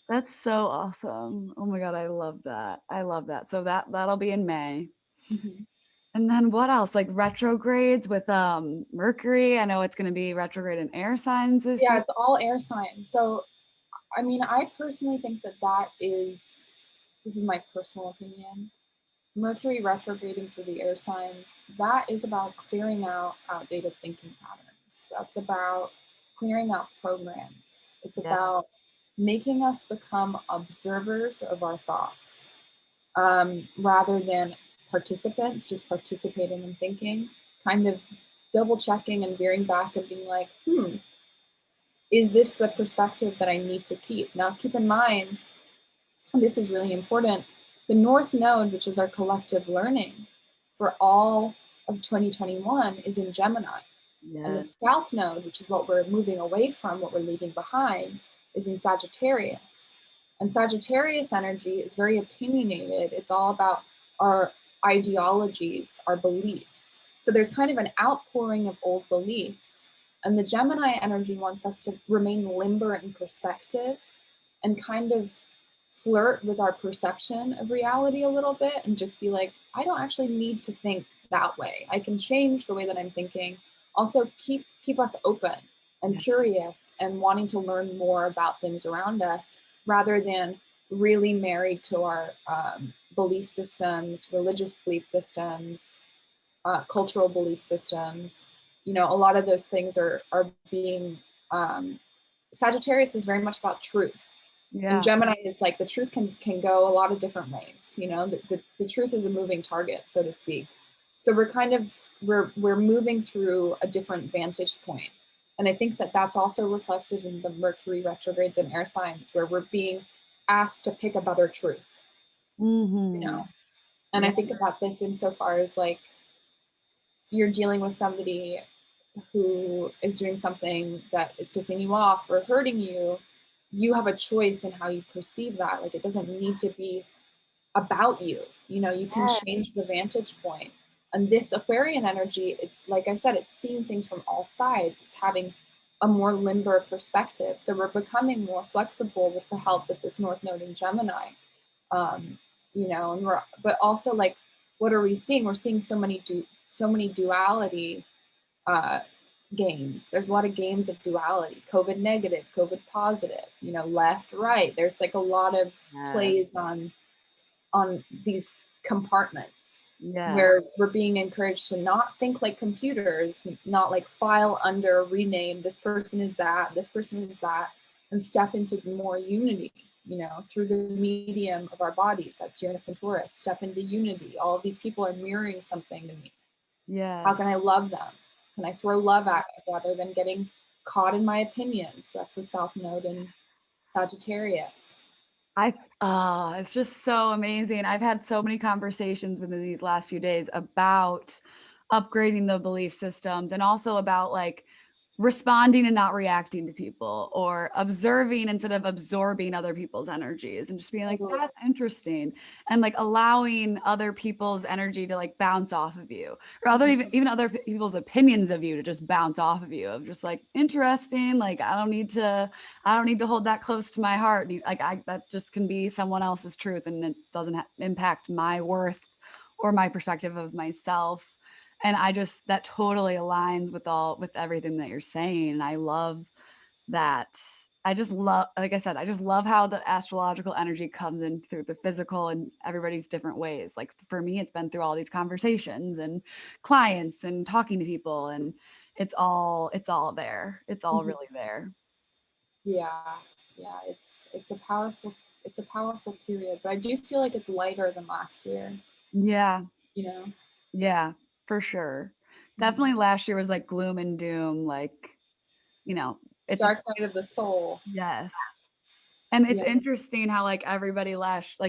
That's so awesome. Oh my god, I love that. I love that. So that'll be in May. Mm-hmm. And then what else? Like retrogrades with Mercury. I know it's going to be retrograde in air signs this year. Yeah, it's all air signs. So I mean, I personally think that this is my personal opinion. Mercury retrograding through the air signs, that is about clearing out outdated thinking patterns. That's about clearing out programs. It's about making us become observers of our thoughts rather than participants, just participating in thinking, kind of double checking and veering back and being like, is this the perspective that I need to keep? Now, keep in mind, this is really important, the North Node, which is our collective learning for all of 2021, is in Gemini. Yes. And the South Node, which is what we're moving away from, what we're leaving behind, is in Sagittarius. And Sagittarius energy is very opinionated. It's all about our ideologies, our beliefs. So there's kind of an outpouring of old beliefs. And the Gemini energy wants us to remain limber in perspective and kind of flirt with our perception of reality a little bit and just be like, I don't actually need to think that way. I can change the way that I'm thinking. Also keep us open and curious and wanting to learn more about things around us rather than really married to our belief systems, religious belief systems, cultural belief systems. A lot of those things are being Sagittarius is very much about truth. And Yeah. Gemini is like the truth can go a lot of different ways. You know, the truth is a moving target, so to speak. So we're moving through a different vantage point. And I think that that's also reflected in the Mercury retrogrades and air signs, where we're being asked to pick a better truth, you know. And I Yeah. think about this insofar as like you're dealing with somebody who is doing something that is pissing you off or hurting you, you have a choice in how you perceive that. Like it doesn't need to be about you. You know, you can Yes. change the vantage point. And this Aquarian energy, it's like I said, it's seeing things from all sides. It's having a more limber perspective. So we're becoming more flexible with the help of this North Node in Gemini. Um, you know, and but also like, what are we seeing? We're seeing so many duality uh, games. There's a lot of games of duality, COVID negative, COVID positive, you know, left, right. There's like a lot of plays on these compartments where we're being encouraged to not think like computers, not like file under, rename, this person is that, this person is that, and step into more unity, you know, through the medium of our bodies. That's Uranus and Taurus. Step into unity. All of these people are mirroring something to me. How can I love them? Can I throw love at it rather than getting caught in my opinions? That's the South Node in Sagittarius. It's just so amazing. I've had so many conversations within these last few days about upgrading the belief systems and also about like responding and not reacting to people or observing instead of absorbing other people's energies and just being like, that's interesting. And like allowing other people's energy to like bounce off of you or even other people's opinions of you to just bounce off of you of just like interesting. Like, I don't need to hold that close to my heart. Like that just can be someone else's truth and it doesn't impact my worth or my perspective of myself. And that totally aligns with everything that you're saying. And I love that. I just love, like I said, I just love how the astrological energy comes in through the physical and everybody's different ways. Like for me, it's been through all these conversations and clients and talking to people, and it's all there. It's all really there. Yeah, yeah, it's a powerful period, but I do feel like it's lighter than last year, Yeah. you know. Yeah, for sure. Definitely last year was like gloom and doom, like, it's Dark night of the soul. yes. And it's Yeah. interesting how like everybody last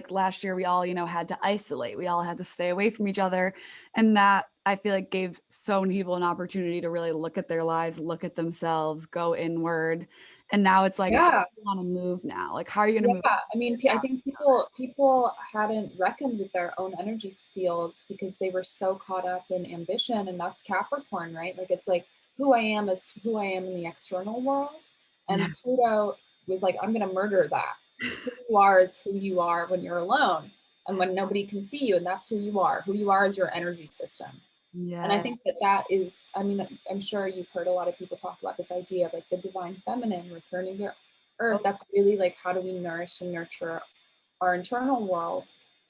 year we all, had to isolate. We all had to stay away from each other. And that I feel like gave so many people an opportunity to really look at their lives, look at themselves, go inward. And now it's like, how do Yeah. you want to move now? Like, how are you going to move? Yeah, I mean, I think people hadn't reckoned with their own energy fields because they were so caught up in ambition, and that's Capricorn, right? Like it's like who I am is who I am in the external world, Yeah. and Pluto was like, I'm gonna murder that. Who you are is who you are when you're alone, and when nobody can see you, and that's who you are. Who you are is your energy system. And I Yeah. think that is, I mean, I'm sure you've heard a lot of people talk about this idea of like the divine feminine returning to earth. That's really like, how do we nourish and nurture our internal world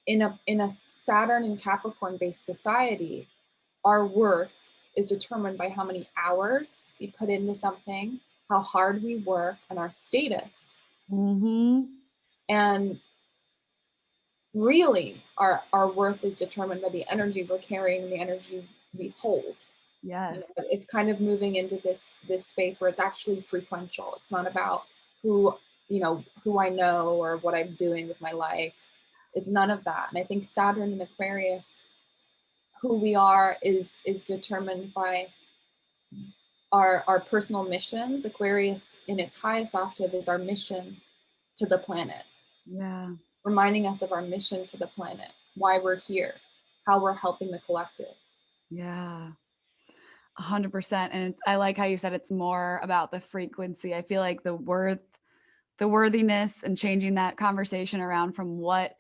in a Saturn and Capricorn based society? Our worth is determined by how many hours we put into something, how hard we work, and our status. Mm-hmm. And really, our worth is determined by the energy we're carrying, the energy we hold. Yes. It's kind of moving into this space where it's actually frequential. It's not about who who I know or what I'm doing with my life. It's none of that. And I think Saturn and Aquarius, who we are is determined by our personal missions. Aquarius in its highest octave is our mission to the planet, Yeah. reminding us of our mission to the planet, why we're here, how we're helping the collective. Yeah. 100%. And I like how you said it's more about the frequency. I feel like the worthiness and changing that conversation around from what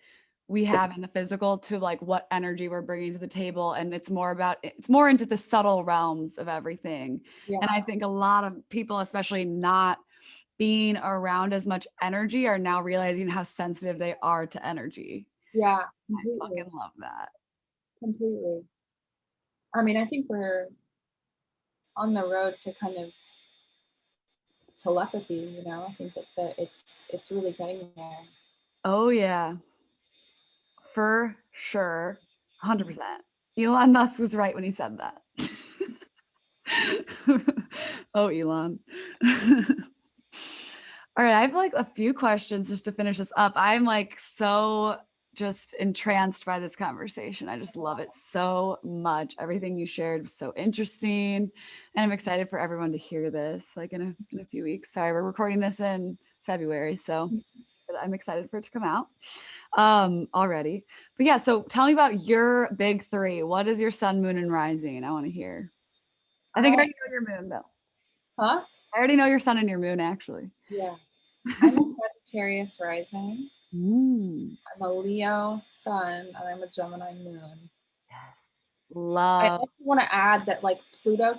we have in the physical to like what energy we're bringing to the table. And it's more into the subtle realms of everything. Yeah. And I think a lot of people, especially not being around as much energy, are now realizing how sensitive they are to energy. Yeah, I completely. fucking love that. Completely. I mean, I think we're on the road to kind of telepathy, I think that it's really getting there. Oh yeah, for sure. 100%. Elon Musk was right when he said that. Oh, Elon. All right, I have like a few questions just to finish this up. I'm like so just entranced by this conversation. I just love it so much. Everything you shared was so interesting, and I'm excited for everyone to hear this like in a few weeks. Sorry, we're recording this in February, so but I'm excited for it to come out already. But yeah, so tell me about your big three. What is your sun, moon, and rising? I want to hear. I think I already know your moon though. Huh? I already know your sun and your moon actually. Yeah. I'm a Sagittarius rising. Mm, I'm a Leo sun, and I'm a Gemini moon. yes. I Love. also want to add that like Pluto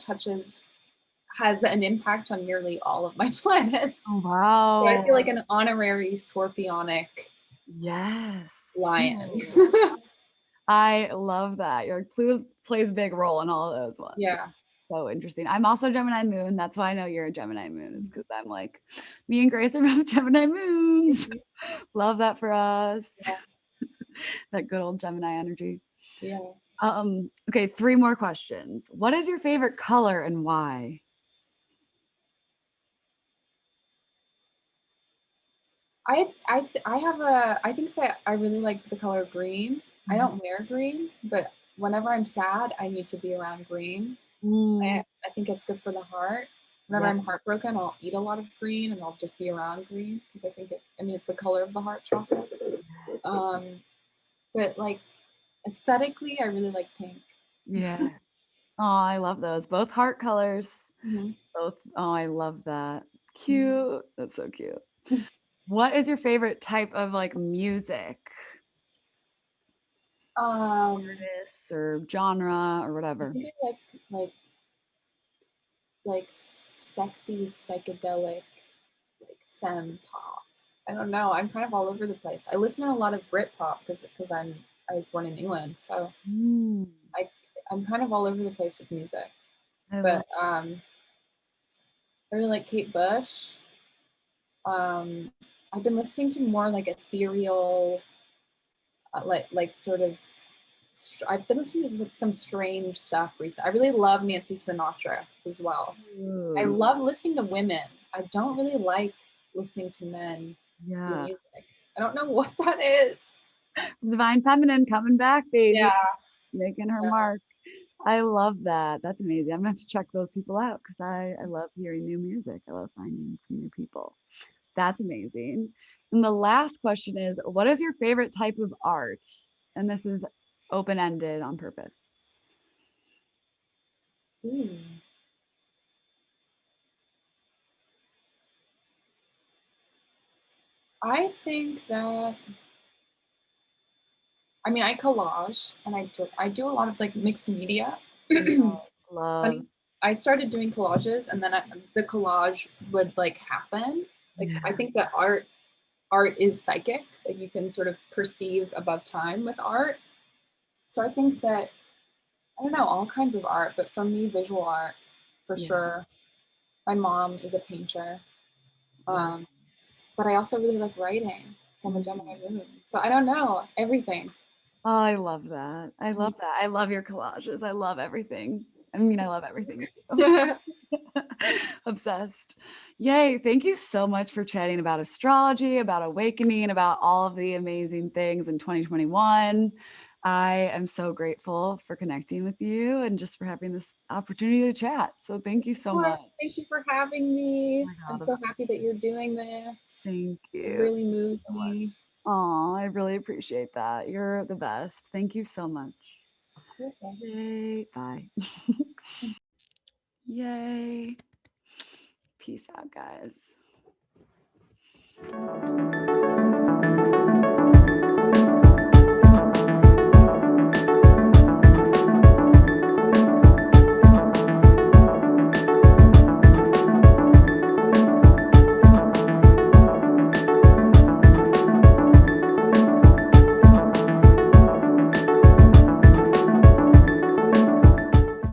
has an impact on nearly all of my planets. Oh, So I wow. feel like an honorary scorpionic Yes. lion. I love that. Your Pluto plays a big role in all of those ones. Yeah. So interesting. I'm also Gemini moon. That's why I know you're a Gemini moon, is because I'm like, me and Grace are both Gemini moons. Love that for us. Yeah. That good old Gemini energy. Yeah. Okay, three more questions. What is your favorite color and why? I think that I really like the color green. I Mhm. don't wear green, but whenever I'm sad, I need to be around green. Mm, I think it's good for the heart. Whenever yeah. I'm heartbroken, I'll eat a lot of green and I'll just be around green because I think it's the color of the heart chakra. Um, but like aesthetically, I really like pink. Yeah. Oh, I love those. Both heart colors. Mm-hmm. Both. Oh, I love that. Cute. That's so cute. What is your favorite type of like music? Um, Artist or genre or I whatever? think I like sexy psychedelic like femme pop. I don't know. I'm kind of all over the place. I listen to a lot of Brit pop because I was born in England, so Mm, I I'm kind of all over the place with music. I love. But I really like Kate Bush. Um, I've been listening to more like ethereal, like sort of. I've been listening to some strange stuff recently. I really love Nancy Sinatra as well. I Ooh, love listening to women. I don't really like listening to men do yeah. music. I don't know what that is. Divine feminine coming back, baby. Yeah. Making her Yeah. mark. I love that. That's amazing. I'm gonna have to check those people out because I love hearing new music. I love finding some new people. That's amazing. And the last question is, what is your favorite type of art? And this is open-ended on purpose. Hmm. I think that I collage and I do a lot of like mixed media. Love. Funny, I started doing collages and then the collage would like happen. Like I Yeah. think that art is psychic. Like you can sort of perceive above time with art. So I think that I don't know all kinds of art, but for me, visual art for Yeah. sure. My mom is a painter, Love. um, but I also really like writing. So I'm a Mm. Gemini moon. So I don't know everything. Oh, I love that. I love that. I love your collages. I love everything. I mean, I love everything. Obsessed. Yay. Thank you so much for chatting about astrology, about awakening, about all of the amazing things in 2021. I am so grateful for connecting with you and just for having this opportunity to chat. So thank you so Sure. much. Thank you for having Oh me. my I'm God. so happy that you're doing this. Thank It you. really moves me. Oh, I really appreciate that. You're the best. Thank you so much. Okay. Yay. Bye. Yay. Peace out, guys.